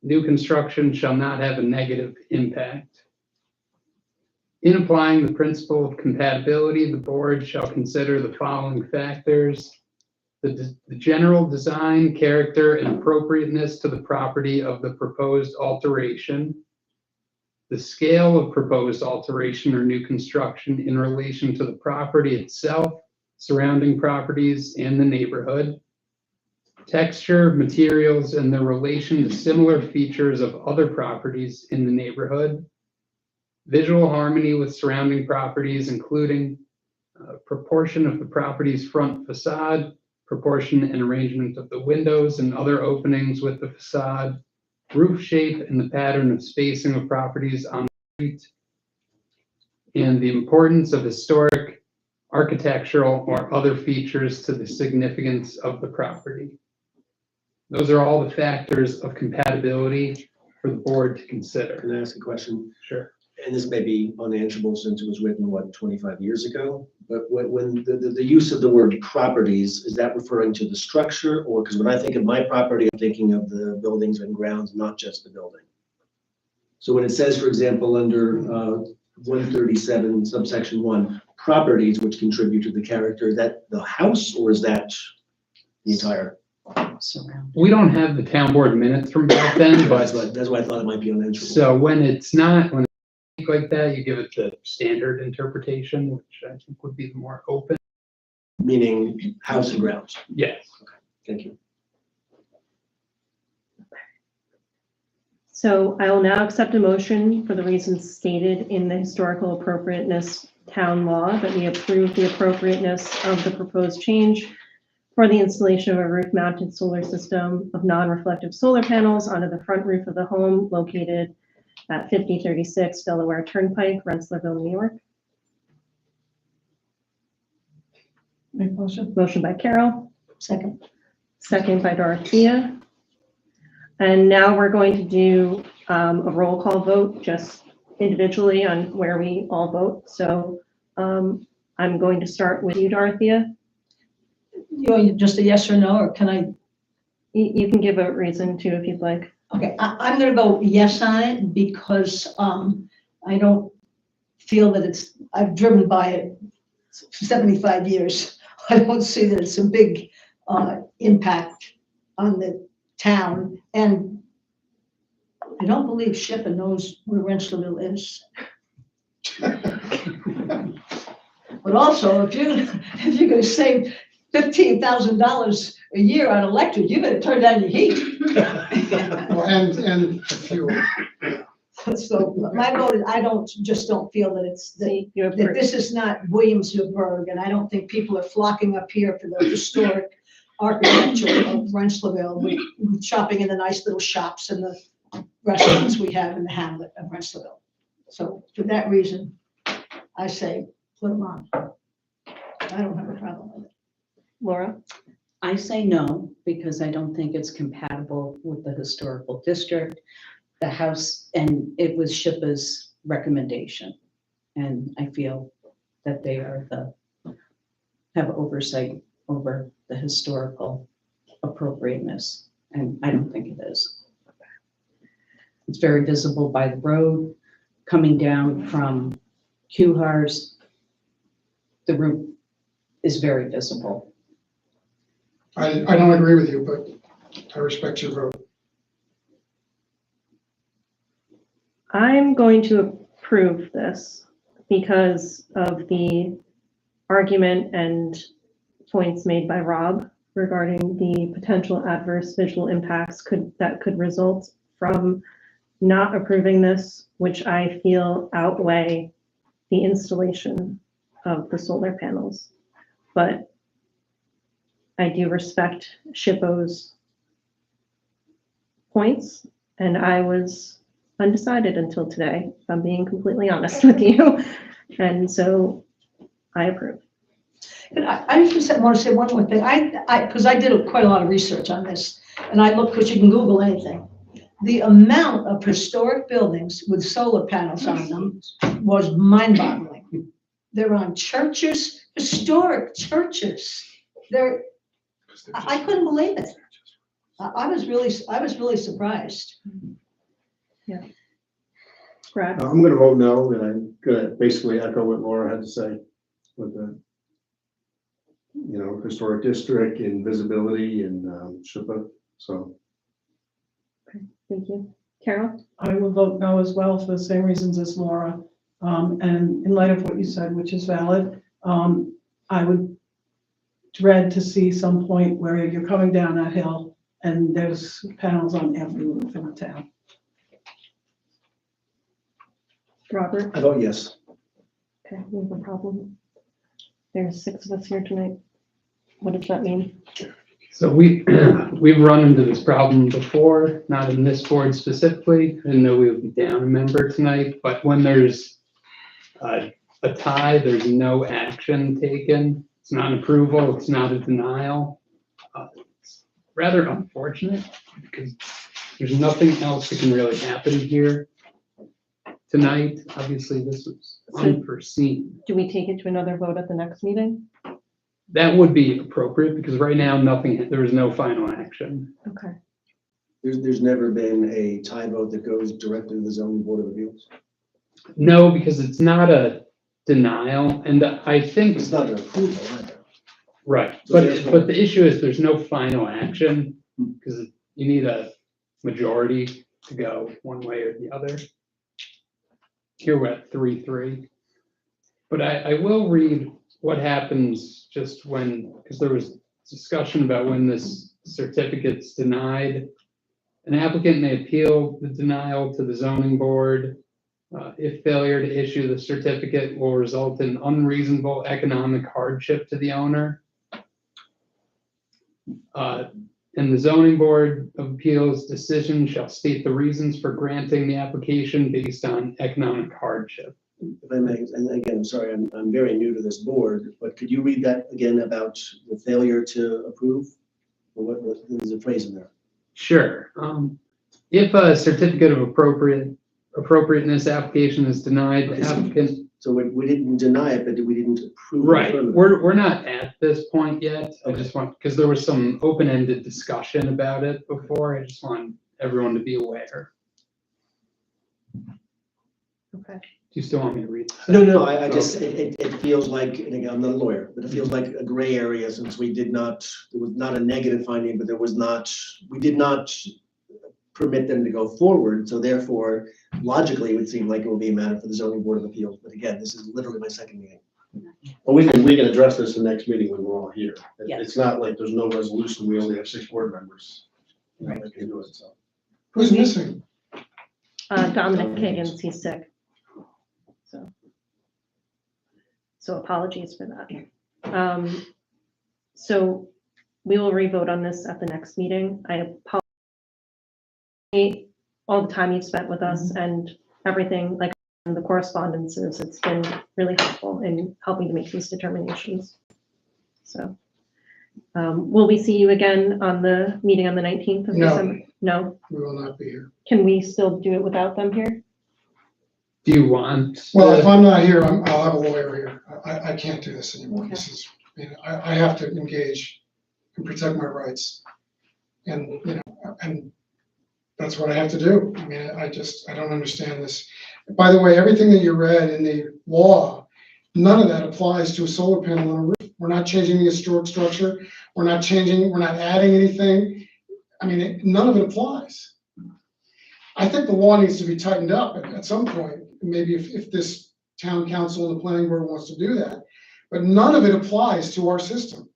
New construction shall not have a negative impact. In applying the principle of compatibility, the board shall consider the following factors: the general design, character, and appropriateness to the property of the proposed alteration, the scale of proposed alteration or new construction in relation to the property itself, surrounding properties, and the neighborhood, texture, materials, and their relation to similar features of other properties in the neighborhood, visual harmony with surrounding properties, including proportion of the property's front facade, proportion and arrangement of the windows and other openings with the facade, roof shape and the pattern of spacing of properties on the street, and the importance of historic, architectural, or other features to the significance of the property. Those are all the factors of compatibility for the board to consider. Can I ask a question? Sure. And this may be unanswerable since it was written, what, 25 years ago? But when the use of the word properties, is that referring to the structure? Or, because when I think of my property, I'm thinking of the buildings and grounds, not just the building. So when it says, for example, under 137 subsection 1, properties which contribute to the character, is that the house or is that the entire? Surround. We don't have the town board minutes from back then, but That's why I thought it might be unanswerable. so when it's like that, you give it the standard interpretation, which I think would be the more open. Meaning house and grounds. Yes. Thank you. So I will now accept a motion for the reasons stated in the historical appropriateness town law that we approve the appropriateness of the proposed change for the installation of a roof-mounted solar system of non-reflective solar panels onto the front roof of the home located at 5036 Delaware Turnpike, Rensselaerville, New York. Make motion. Motion by Carol, Second. second by Dorothea. And now we're going to do a roll call vote just individually on where we all vote. So I'm going to start with you, Dorothea. You want just a yes or no, or can I? You can give a reason too if you'd like. Okay, I'm gonna go yes on it because I don't feel that I've driven by it for 75 years. I don't see that it's a big impact on the town. And I don't believe Shippa knows where Rensselaerville is. But also, if you're gonna save $15,000 a year on electric, you better turn down your heat. Well, and fuel. So my vote is, I just don't feel that that this is not Williamsburg, and I don't think people are flocking up here for the historic architecture of Rensselaerville, with shopping in the nice little shops and the restaurants we have in the hamlet of Rensselaerville. So for that reason, I say put them on. I don't have a problem with it. Laura? I say no, because I don't think it's compatible with the historical district, the house, and it was Shippa's recommendation. And I feel that they have oversight over the historical appropriateness, and I don't think it is. It's very visible by the road, coming down from Kuhar's. The roof is very visible. I don't agree with you, but I respect your vote. I'm going to approve this because of the argument and points made by Rob regarding the potential adverse visual impacts that could result from not approving this, which I feel outweigh the installation of the solar panels. But I do respect Shippo's points, and I was undecided until today, if I'm being completely honest with you. And so I approve. And I just want to say one more thing. Because I did quite a lot of research on this, and I looked, because you can Google anything. The amount of historic buildings with solar panels on them was mind-boggling. They're on churches, historic churches. I couldn't believe it. I was really surprised. Brad? I'm gonna vote no, and I'm gonna basically echo what Laura had to say with the, historic district and visibility and, SHPA, so. Thank you. Carol? I will vote no as well for the same reasons as Laura. And in light of what you said, which is valid, I would dread to see some point where you're coming down that hill and there's panels on every roof in the town. Robert? I vote yes. Okay, we have a problem. There's 6 of us here tonight. What does that mean? So we've run into this problem before, not in this board specifically. I didn't know we would be down a member tonight, but when there's a tie, there's no action taken. It's not an approval, it's not a denial. It's rather unfortunate because there's nothing else that can really happen here tonight. Obviously, this was unforeseen. Do we take it to another vote at the next meeting? That would be appropriate because right now, there is no final action. Okay. There's never been a tie vote that goes directly to the zoning board of appeals. No, because it's not a denial, and I think. It's not an approval either. Right, So but therefore- the issue is there's no final action because you need a majority to go one way or the other. Here we're at 3-3. But I will read what happens just when, because there was discussion about when this certificate's denied. An applicant may appeal the denial to the zoning board. If failure to issue the certificate will result in unreasonable economic hardship to the owner. And the zoning board of appeals decision shall state the reasons for granting the application based on economic hardship. If I may, and again, sorry, I'm very new to this board, but could you read that again about the failure to approve? Or what is the phrase in there? Sure. If a certificate of appropriateness application is denied, the applicant. So we didn't deny it, but we didn't approve it. Right, we're not at this point yet. I just want, because there was some open-ended discussion about it before. I just want everyone to be aware. Okay. Do you still want me to read? No, I just, it feels like, and again, I'm not a lawyer, but it feels like a gray area since there was not a negative finding, but we did not permit them to go forward. So therefore, logically, it would seem like it would be a matter for the zoning board of appeals. But again, this is literally my second meeting. Well, we can address this the next meeting when we're all here. Yes. It's not like there's no resolution, we only have 6 board members. Right. That can do it, so. Who's missing? Dominic Higgins, he's sick. So apologies for that. So we will re-vote on this at the next meeting. I apologize all the time you've spent with us and everything, like the correspondences. It's been really helpful in helping to make these determinations. So will we see you again on the meeting on the 19th of No. December? No? We will not be here. Can we still do it without them here? Do you want? Well, if I'm not here, I'll have a lawyer here. I can't do this anymore. Okay. This is, I have to engage and protect my rights. And, and that's what I have to do. I mean, I don't understand this. By the way, everything that you read in the law, none of that applies to a solar panel on a roof. We're not changing the historic structure. We're not adding anything. I mean, none of it applies. I think the law needs to be tightened up at some point, maybe if this town council and the planning board wants to do that. But none of it applies to our system.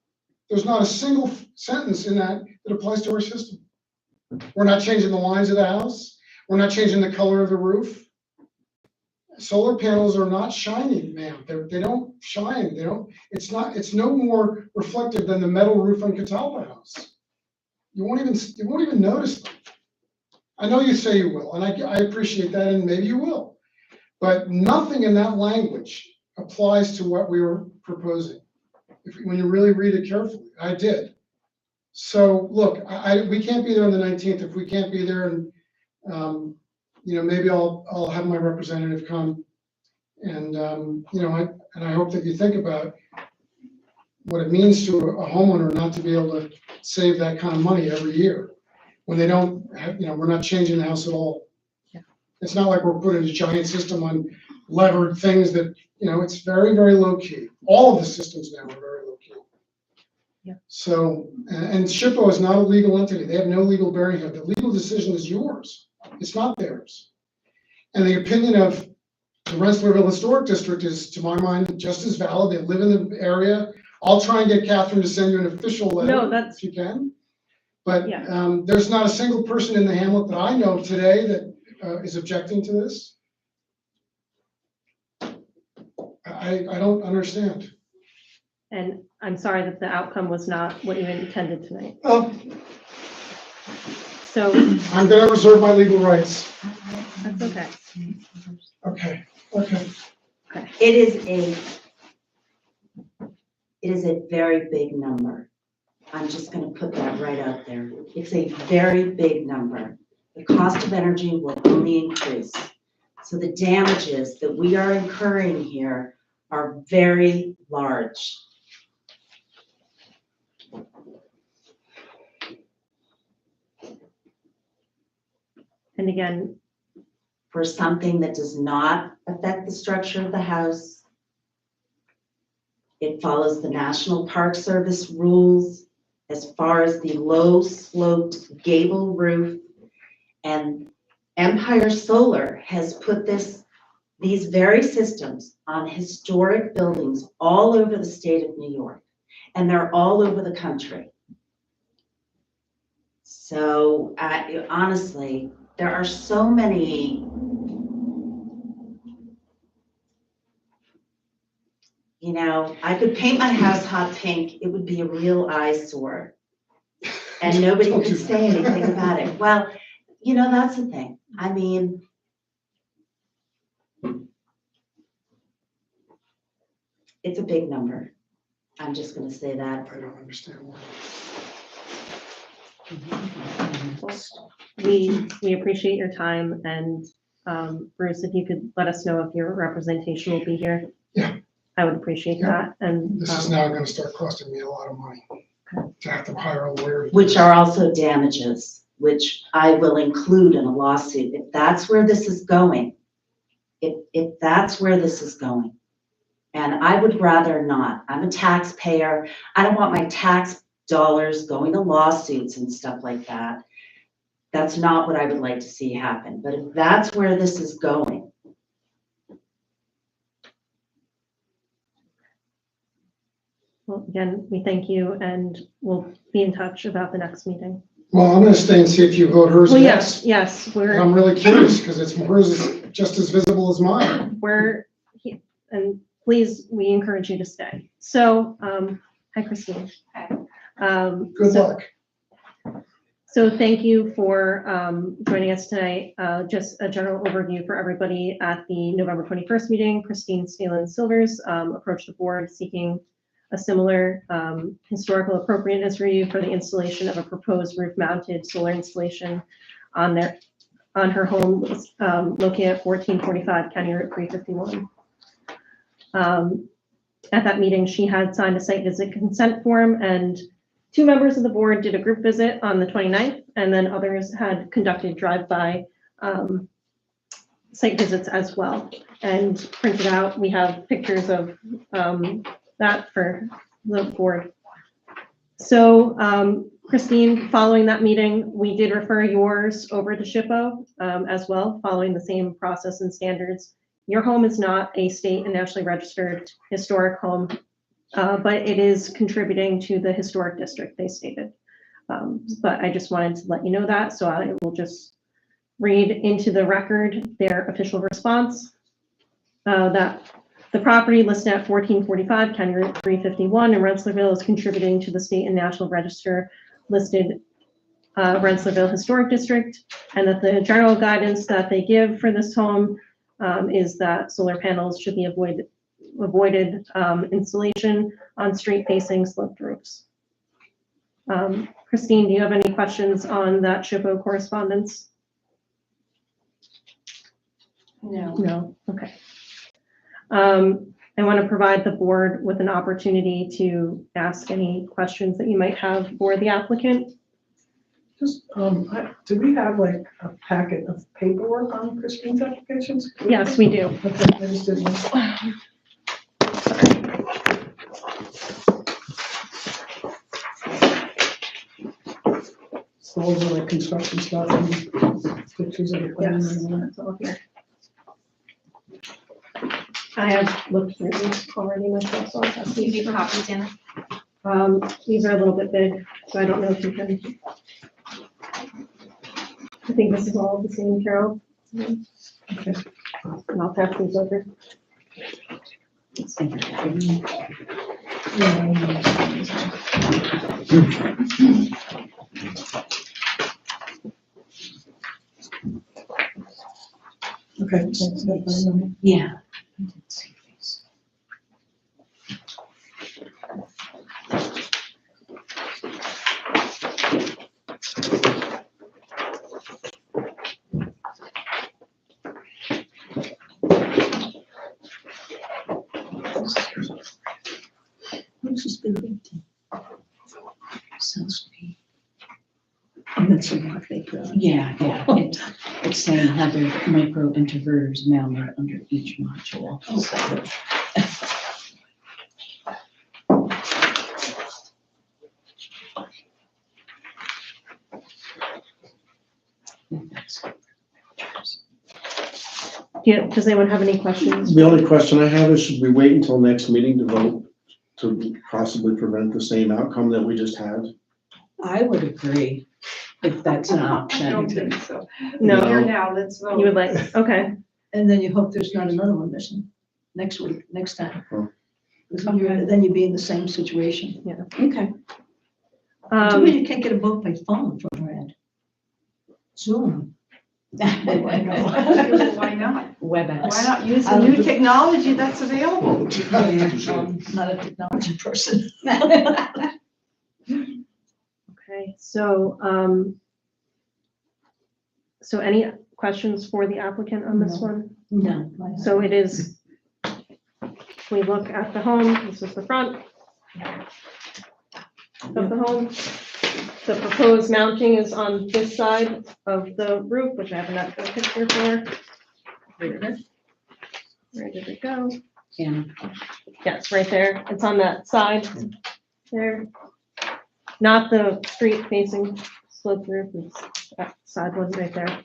There's not a single sentence in that applies to our system. We're not changing the lines of the house. We're not changing the color of the roof. Solar panels are not shiny, ma'am. They don't shine. It's no more reflective than the metal roof on Catalpa House. You won't even notice them. I know you say you will, and I appreciate that, and maybe you will. But nothing in that language applies to what we were proposing. When you really read it carefully, I did. So look, we can't be there on the 19th. If we can't be there, and maybe I'll have my representative come, and I hope that you think about what it means to a homeowner not to be able to save that kind of money every year when they don't have, we're not changing the house at all. Yeah. It's not like we're putting a giant system on levered things that, it's very, very low key. All of the systems now are very low key. Yeah. So, and SHPO is not a legal entity. They have no legal bearing here. The legal decision is yours. It's not theirs. And the opinion of the Rensselaerville Historic District is, to my mind, just as valid. They live in the area. I'll try and get Catherine to send you an official letter if you can. But there's not a single person in the hamlet that I know today that is objecting to this. I don't understand. And I'm sorry that the outcome was not what you intended tonight. So I'm going to reserve my legal rights. that's okay. Okay. It is a very big number. I'm just going to put that right out there. It's a very big number. The cost of energy will only increase. So the damages that we are incurring here are very large. And again, For something that does not affect the structure of the house, it follows the National Park Service rules as far as the low sloped gable roof. And Empire Solar has put these very systems on historic buildings all over the state of New York, and they're all over the country. So honestly, there are so many, I could paint my house hot pink, it would be a real eyesore. And nobody could say anything about it. Well, that's the thing. I mean, it's a big number. I'm just going to say that. I don't understand why. we appreciate your time, and Bruce, if you could let us know if your representation will be here. Yeah. I would appreciate that. And This is now going to start costing me a lot of money to have to hire a lawyer. Which are also damages, which I will include in a lawsuit. If that's where this is going, if that's where this is going. And I would rather not. I'm a taxpayer. I don't want my tax dollars going to lawsuits and stuff like that. That's not what I would like to see happen. But if that's where this is going. well, again, we thank you, and we'll be in touch about the next meeting. Well, I'm going to stay and see if you vote hers. Well, yes. yes, I'm really curious because hers is just as visible as mine. And please, we encourage you to stay. So, hi, Christine. Hi. Good luck. So thank you for joining us tonight. Just a general overview for everybody. At the November 21st meeting, Christine Stalen-Silvers approached the board seeking a similar historical appropriateness review for the installation of a proposed roof-mounted solar installation on her home located at 1445 County Route 351. At that meeting, she had signed a site visit consent form, and 2 members of the board did a group visit on the 29th, and then others had conducted drive-by site visits as well. And printed out, we have pictures of that for the board. So Christine, following that meeting, we did refer yours over to SHPO as well, following the same process and standards. Your home is not a state and nationally registered historic home, but it is contributing to the historic district, they stated. But I just wanted to let you know that, so I will just read into the record their official response. That the property listed at 1445 County Route 351 in Rensselaerville is contributing to the state and national register listed Rensselaerville Historic District, and that the general guidance that they give for this home is that solar panels should be avoided installation on street-facing sloped roofs. Christine, do you have any questions on that SHPO correspondence? No. No, okay. I want to provide the board with an opportunity to ask any questions that you might have for the applicant. Just, do we have like a packet of paperwork on Christine's applications? Yes, we do. Okay, I just didn't. So those are like construction stuff and pictures of the plans and all that. That's all here. I have looked through these already myself, so I'll pass Do you these. need copies, Anna? These are a little bit big, so I don't know if you can. I think this is all the same, Carol. Okay. And I'll pass these over. Okay, thanks. Yeah. Who's this building? Sounds to be. That's a lot bigger. Yeah, it's saying have their micro inverters mounted under each module. So, Does anyone have any questions? The only question I have is, should we wait until next meeting to vote to possibly prevent the same outcome that we just had? I would agree if that's an I option. don't think so. No. Here now, let's vote. You would like, okay. And then you hope there's not another one missing next week, next time. Oh. Then you'd be in the same situation. Okay. Too bad you can't get a vote by phone from Red. Zoom. Why not? WebEx. Why not use the new technology that's available? Not a technology person. Okay, so, so any questions for the applicant on this No. one? No. So it is, we look at the home, this is the front of the home. The proposed mounting is on this side of the roof, which I have an extra picture for. Where did it go? Yeah. Yes, right there. It's on that side there. Not the street facing slope roof, it's that side one right there.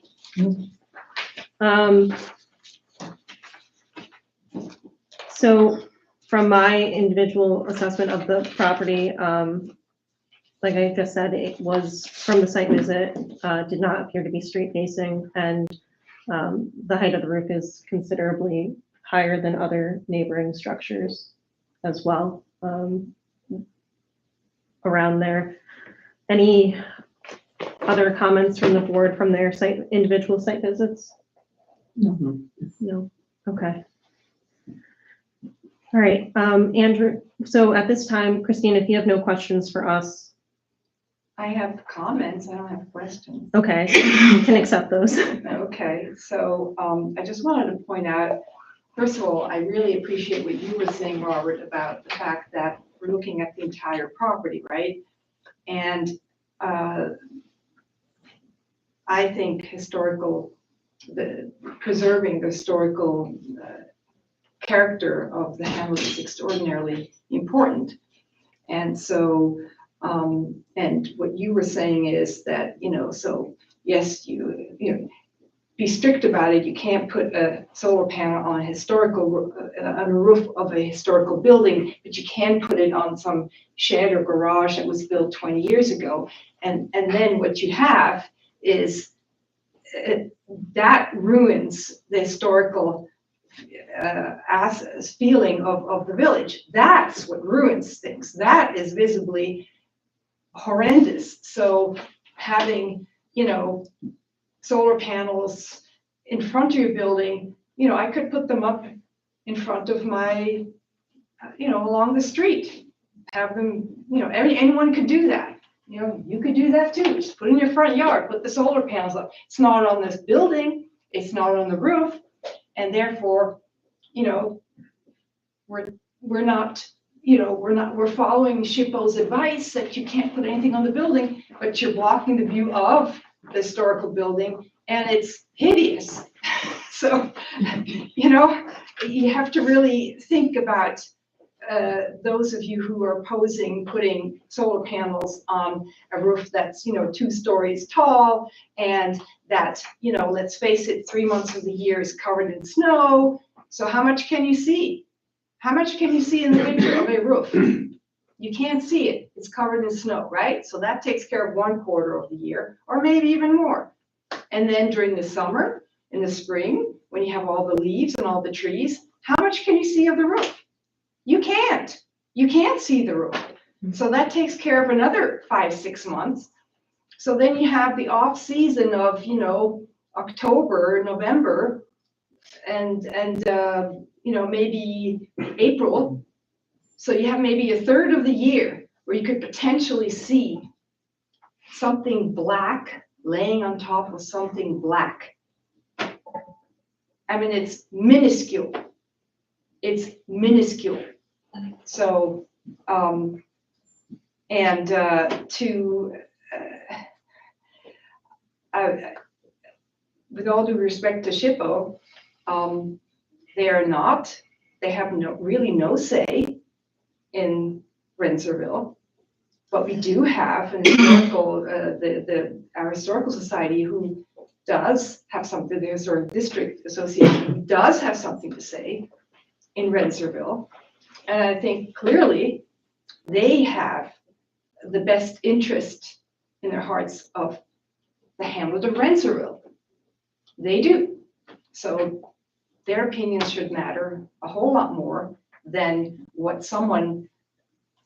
So from my individual assessment of the property, like I just said, it was from the site visit, did not appear to be street facing, and the height of the roof is considerably higher than other neighboring structures as well around there. Any other comments from the board from their individual site visits? No. No, okay. All right, Andrew, so at this time, Christine, if you have no questions for us. I have comments, I don't have questions. Okay, you can accept those. Okay, so I just wanted to point out, first of all, I really appreciate what you were saying, Robert, about the fact that we're looking at the entire property, right? And I think preserving the historical character of the hamlet is extraordinarily important. And so, and what you were saying is that, so yes, you be strict about it. You can't put a solar panel on a roof of a historical building, but you can put it on some shed or garage that was built 20 years ago. And then what you have is that ruins the historical feeling of the village. That's what ruins things. That is visibly horrendous. So having, solar panels in front of your building, I could put them up in front of my, along the street. Have them, anyone could do that. You could do that too. Just put in your front yard, put the solar panels up. It's not on this building, it's not on the roof, and therefore, we're following SHPO's advice that you can't put anything on the building, but you're blocking the view of the historical building, and it's hideous. So, you have to really think about those of you who are opposing putting solar panels on a roof that's, 2 stories tall, and that, let's face it, 3 months of the year is covered in snow. So how much can you see? How much can you see in the winter of a roof? You can't see it. It's covered in snow, right? So that takes care of 1/4 of the year, or maybe even more. And then during the summer, in the spring, when you have all the leaves and all the trees, how much can you see of the roof? You can't. You can't see the roof. So that takes care of another 5-6 months. So then you have the off season of, October, November, and maybe April. So you have maybe 1/3 of the year where you could potentially see something black laying on top of something black. I mean, it's minuscule. It's minuscule. So, with all due respect to SHPO, they have really no say in Rensselaerville, but we do have an historical, our historical society who does have something, the Historic District Association who does have something to say in Rensselaerville. And I think clearly they have the best interest in their hearts of the hamlet of Rensselaerville. They do. So their opinions should matter a whole lot more than what someone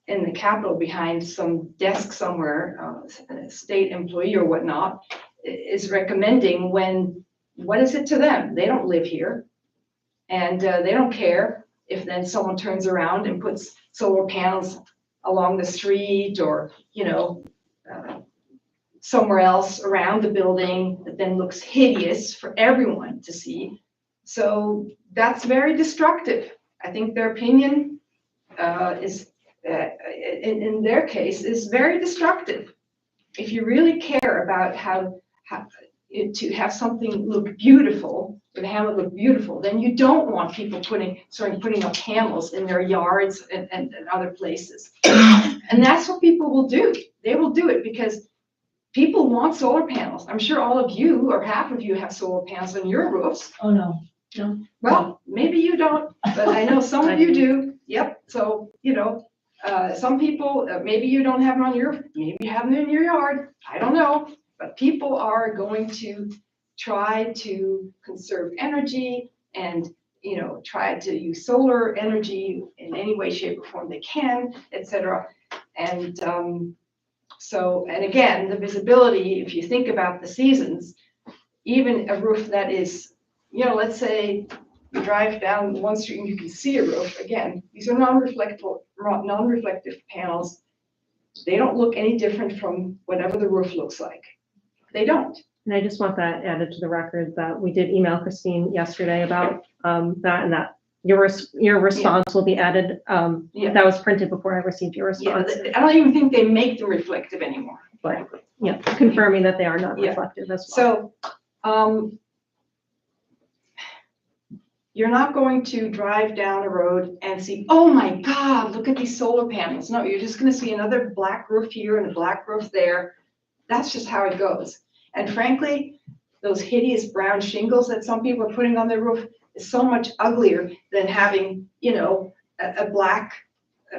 in the Capitol behind some desk somewhere, a state employee or whatnot, is recommending when, what is it to them? They don't live here. And they don't care if then someone turns around and puts solar panels along the street or, somewhere else around the building that then looks hideous for everyone to see. So that's very destructive. I think their opinion is, in their case, is very destructive. If you really care about how to have something look beautiful, or the hamlet look beautiful, then you don't want people putting up panels in their yards and other places. And that's what people will do. They will do it because people want solar panels. I'm sure all of you or half of you have solar panels on your roofs. Oh, no. Well, maybe you don't, but I know some of you do. Yep. So, some people, maybe you don't have them on your roof, maybe you have them in your yard. I don't know. But people are going to try to conserve energy and, try to use solar energy in any way, shape, or form they can, etc. And and again, the visibility, if you think about the seasons, even a roof that is, let's say you drive down one street and you can see a roof. Again, these are non-reflective panels. They don't look any different from whatever the roof looks like. They don't. And I just want that added to the record that we did email Christine yesterday about that, and that your response will be added. That was printed before I received your response. I don't even think they make them reflective anymore. But confirming that they are not reflective as well. So you're not going to drive down a road and see, oh my God, look at these solar panels. No, you're just going to see another black roof here and a black roof there. That's just how it goes. And frankly, those hideous brown shingles that some people are putting on their roof is so much uglier than having, a black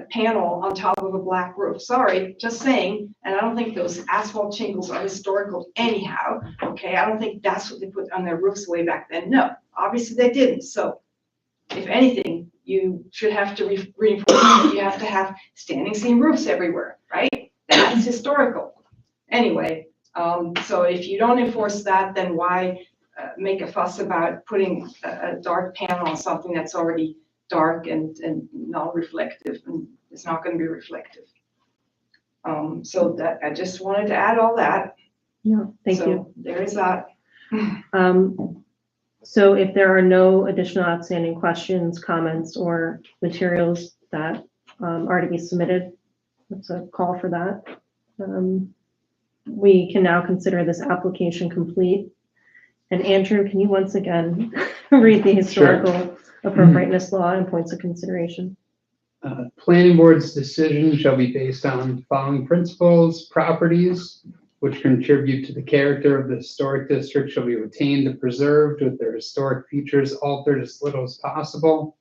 panel on top of a black roof. Sorry, just saying. And I don't think those asphalt shingles are historical anyhow. Okay, I don't think that's what they put on their roofs way back then. No, obviously they didn't. So if anything, you should have to reinforce that you have to have standing seam roofs everywhere, right? That's historical. Anyway, So if you don't enforce that, then why make a fuss about putting a dark panel on something that's already dark and non-reflective, and it's not gonna be reflective. So that, I just wanted to add all that. Yeah, thank you. So there is that. So if there are no additional outstanding questions, comments, or materials that are to be submitted, that's a call for that. We can now consider this application complete. And Andrew, can you once again read the historical appropriateness law and points of consideration? Planning board's decision shall be based on the following principles: properties which contribute to the character of the historic district shall be retained and preserved with their historic features altered as little as possible.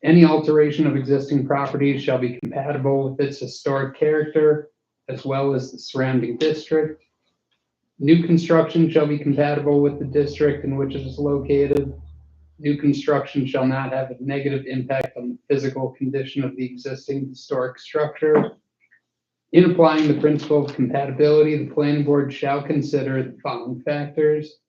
Any alteration of existing properties shall be compatible with its historic character as well as the surrounding district. New construction shall be compatible with the district in which it is located. New construction shall not have a negative impact on the physical condition of the existing historic structure. In applying the principle of compatibility, the planning board shall consider the following factors: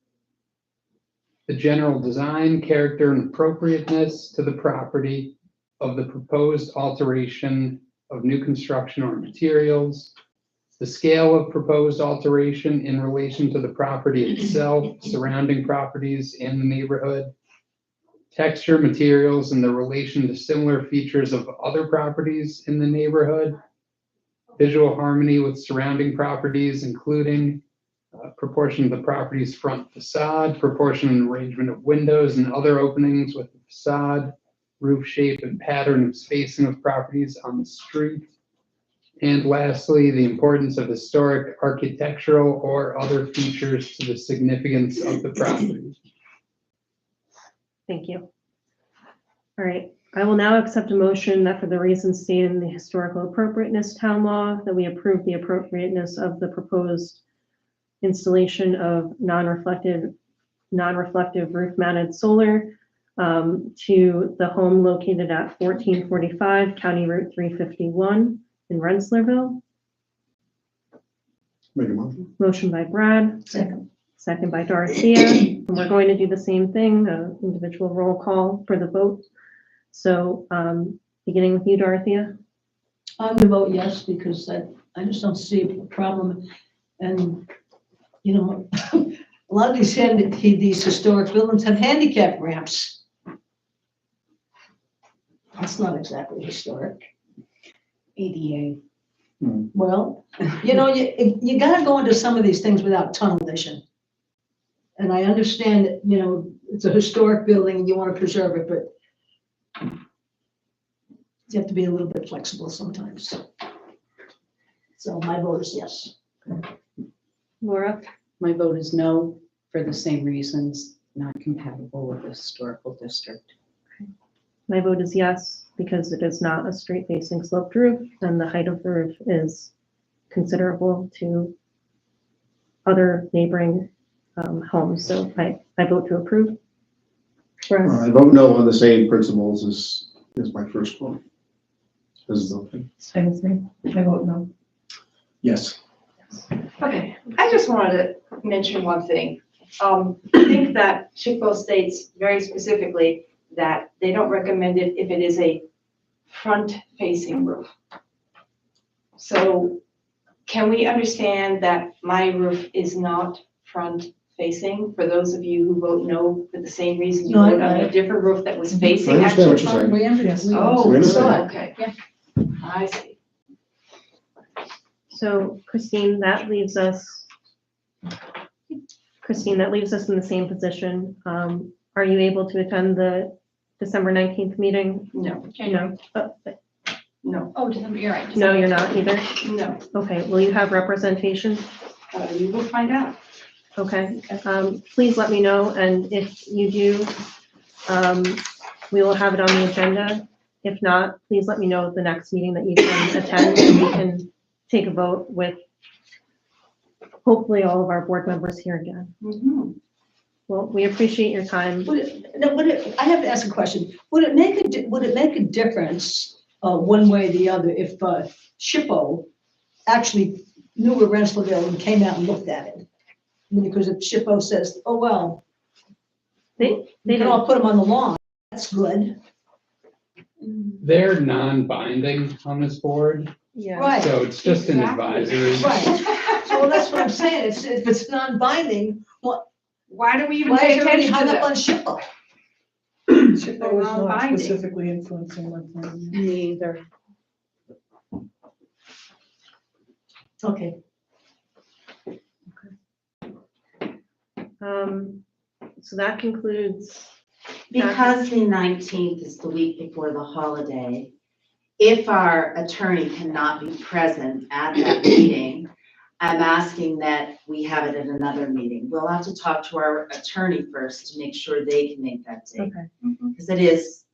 the general design, character, and appropriateness to the property of the proposed alteration of new construction or materials, the scale of proposed alteration in relation to the property itself, surrounding properties in the neighborhood, texture, materials, and the relation to similar features of other properties in the neighborhood, visual harmony with surrounding properties, including proportion of the property's front facade, proportion and arrangement of windows and other openings with the facade, roof shape and pattern of spacing of properties on the street. And lastly, the importance of historic, architectural, or other features to the significance of the property. Thank you. All right, I will now accept a motion that for the reasons stated in the historical appropriateness town law, that we approve the appropriateness of the proposed installation of non-reflective roof mounted solar to the home located at 1445 County Route 351 in Rensselaerville. Make a motion. Motion by Brad. Second. Second by Dorothea. And we're going to do the same thing, individual roll call for the vote. So beginning with you, Dorothea. I'm gonna vote yes, because I just don't see a problem. And, you know, a lot of these historic buildings have handicap ramps. That's not exactly historic. ADA. Well, you know, you gotta go into some of these things without tunnel vision. And I understand that, you know, it's a historic building and you want to preserve it, but you have to be a little bit flexible sometimes. So my vote is yes. Laura? My vote is no, for the same reasons, not compatible with the historical district. My vote is yes, because it is not a street facing sloped roof and the height of the roof is considerable to other neighboring homes. So I vote to approve. I vote no on the same principles as my first vote. This is okay. Same as me. I vote no. Yes. Okay, I just wanted to mention one thing. I think that SHPO states very specifically that they don't recommend it if it is a front-facing roof. So can we understand that my roof is not front-facing? For those of you who vote no for the same reason you No, voted on a different roof that was facing I understand what you're actually saying. We understand. Oh, We understand. okay. I see. So Christine, that leaves us in the same position. Are you able to attend the December 19th meeting? No, No. no, Oh, December, you're right. No, you're not either. no. Okay, will you have representation? You will find out. Okay, please let me know, and if you do, we will have it on the agenda. If not, please let me know the next meeting that you can attend, and we can take a vote with hopefully all of our board members here again. Mhm. Well, we appreciate your time. I have to ask a question. Would it make a difference one way or the other if SHPO actually knew of Rensselaerville and came out and looked at it. I mean, because if SHPO says, oh, well, They we can all put them on the lawn, that's good. They're non-binding on this board, Yeah. Right, so it's just an Exactly. advisory. right. So that's what I'm saying, it's, if it's non-binding, Why do we even why pay is everybody attention to hung up on that? SHPO? SHPO is not non-binding. specifically influencing my plan. Me either. Okay, So that concludes. Because the 19th is the week before the holiday, if our attorney cannot be present at that meeting, I'm asking that we have it at another meeting. We'll have to talk to our attorney first to make sure they can make that date. Okay. Because it is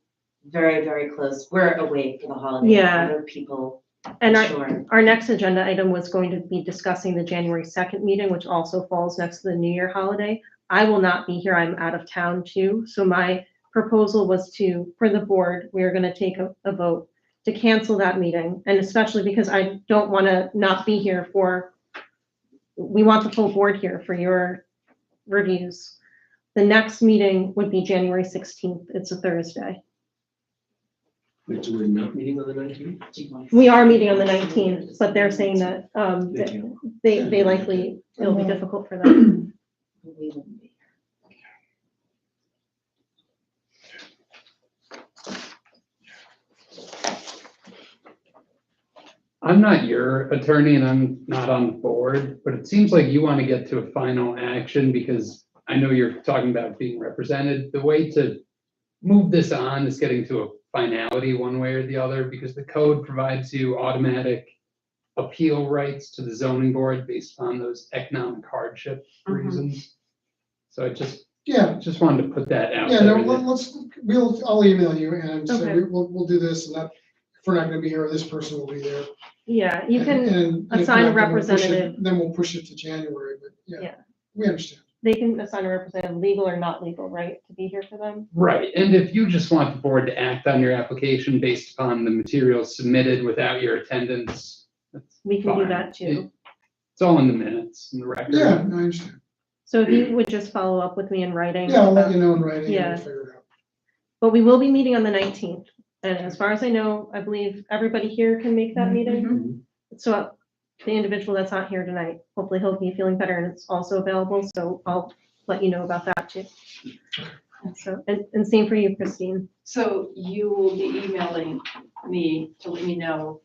very, very close. We're away for the holiday. Yeah. Other people, And sure. our next agenda item was going to be discussing the January 2nd meeting, which also falls next to the New Year holiday. I will not be here. I'm out of town too. So my proposal was for the board, we are going to take a vote to cancel that meeting. And especially because I don't want to not be here we want the full board here for your reviews. The next meeting would be January 16th. It's a Thursday. Wait, so we're not meeting on the 19th? We are meeting on the 19th, but they're saying that they likely, it'll be difficult for them. We wouldn't be. I'm not your attorney and I'm not on the board, but it seems like you want to get to a final action because I know you're talking about being represented. The way to move this on is getting to a finality one way or the other because the code provides you automatic appeal rights to the zoning board based on those economic hardship reasons. So I just wanted to put that out Yeah, there. no, I'll email you and say, Okay. we'll do this and that. If we're not gonna be here, this person will be there. Yeah, you can And if assign a not, then we'll push it- representative. Then we'll push it to January, but yeah, Yeah. we understand. They can assign a representative, legal or not legal, right, to be here for them? Right, and if you just want the board to act on your application based upon the materials submitted without your attendance, that's We can do fine. that too. It's all in the minutes, in the record. Yeah, I understand. So if you would just follow up with me in writing. Yeah, I'll let you know in writing and Yeah. we'll figure it out. But we will be meeting on the 19th. And as far as I know, I believe everybody here can make that meeting. So the individual that's not here tonight, hopefully he'll be feeling better and it's also available. So I'll let you know about that too. So, and same for you, Christine. So you will be emailing me to let me know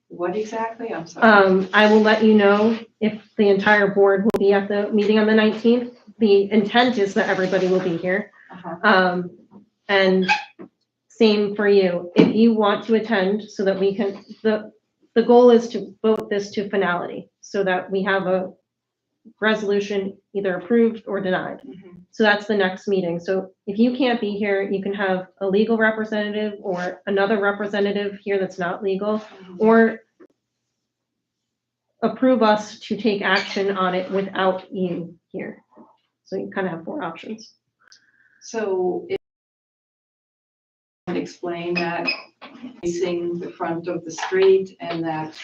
what exactly? I'm sorry. I will let you know if the entire board will be at the meeting on the 19th. The intent is that everybody will be here. Uh-huh. And same for you. If you want to attend so that we can, the goal is to vote this to finality so that we have a resolution either approved or denied. So that's the next meeting. So if you can't be here, you can have a legal representative or another representative here that's not legal, or approve us to take action on it without you here. So you kind of have 4 options. So if you can explain that facing the front of the street and that.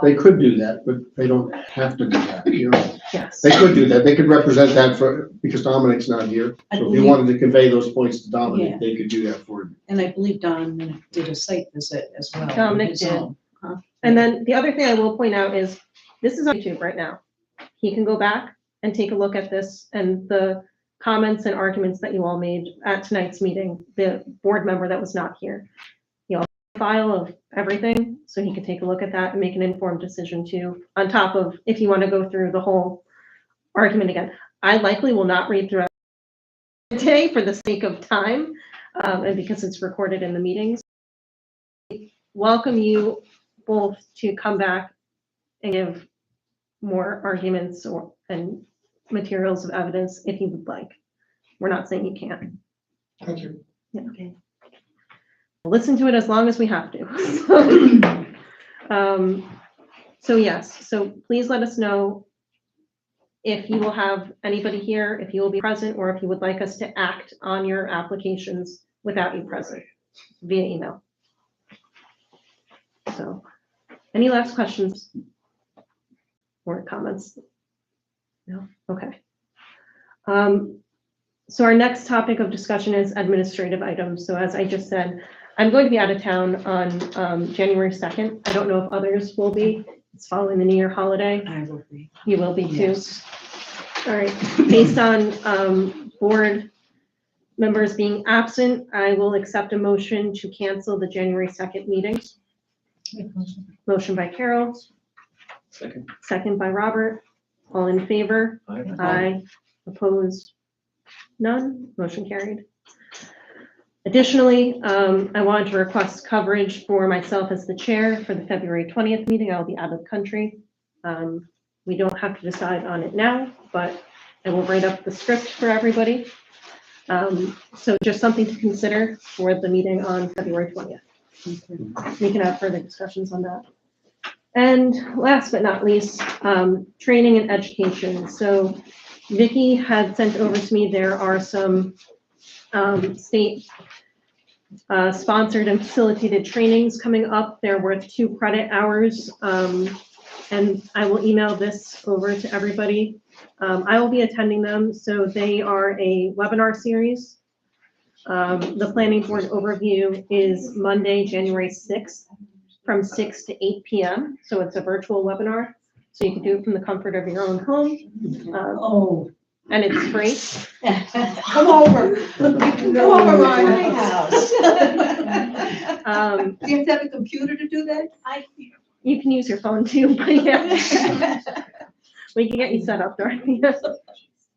They could do that, but they don't have to do that. You're right. Yes. They could do that. They could represent that because Dominic's not here. So if you wanted to convey those points to Dominic, Yeah. they could do that for you. And I believe Dominic did a site visit as well. on Dominic his did. own, huh? And then the other thing I will point out is this is on YouTube right now. He can go back and take a look at this and the comments and arguments that you all made at tonight's meeting, the board member that was not here. He also has a file of everything, so he can take a look at that and make an informed decision too, on top of if you want to go through the whole argument again. I likely will not read through it today for the sake of time, and because it's recorded in the meetings. Welcome you both to come back and give more arguments and materials of evidence if you would like. We're not saying you can't. Thank you. Yeah. Okay. Listen to it as long as we have to. So yes, so please let us know if you will have anybody here, if you will be present, or if you would like us to act on your applications without you present via email. So, any last questions? More comments? No, okay. So our next topic of discussion is administrative items. So as I just said, I'm going to be out of town on January 2nd. I don't know if others will be. It's following the New Year holiday. I will be. You will be too. Yes. All right, based on board members being absent, I will accept a motion to cancel the January 2nd meeting. Motion by Carol, Second. second by Robert. All in favor? Aye. Opposed? None. Motion carried. Additionally, I wanted to request coverage for myself as the chair for the February 20th meeting. I'll be out of the country. We don't have to decide on it now, but I will write up the script for everybody. So just something to consider for the meeting on February 20th. We can have further discussions on that. And last but not least, training and education. So Vicki had sent over to me, there are some state sponsored and facilitated trainings coming up. They're worth 2 credit hours. And I will email this over to everybody. I will be attending them. So they are a webinar series. The planning board overview is Monday, January 6th from 6 to 8 p.m. So it's a virtual webinar. So you can do it from the comfort of your own home. And it's free. Come over. Come over my house. Do you have to have a computer to do that? You can use your phone too, but yeah. We can get you set up, Dorothy. Don't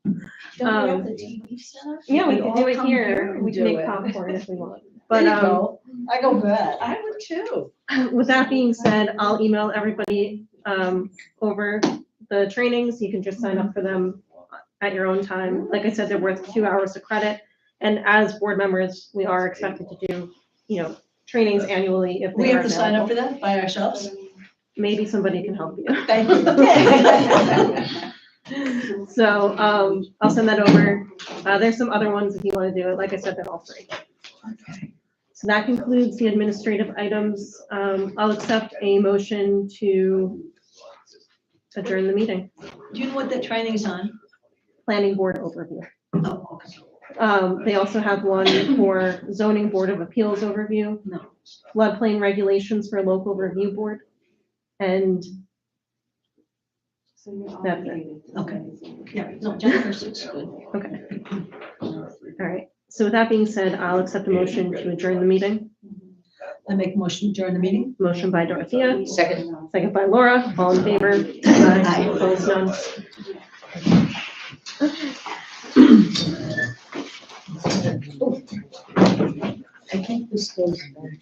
we have the TV set up? Yeah, we We can all do it come here. and We can do make it. popcorn if we want. There But you go. I go bet. I would too. with that being said, I'll email everybody over the trainings. You can just sign up for them at your own time. Like I said, they're worth 2 hours of credit. And as board members, we are expected to do, trainings annually if We they are have to sign up for available. that by ourselves? Maybe somebody can help you. Thank you. So I'll send that over. There's some other ones if you want to do it. Like I said, they're all free. So that concludes the administrative items. I'll accept a motion to adjourn the meeting. Do you know what that training's on? Planning board overview. Oh, okay. They also have one for zoning board of appeals overview. No. Floodplain regulations for local review board. And that's it. Okay. Yeah, no, Jennifer's is good. Okay. All right. So with that being said, I'll accept a motion to adjourn the meeting. I make a motion during the meeting. Motion by Dorothea, Second. second by Laura. All in favor? Aye. Opposed? None. I think this goes back.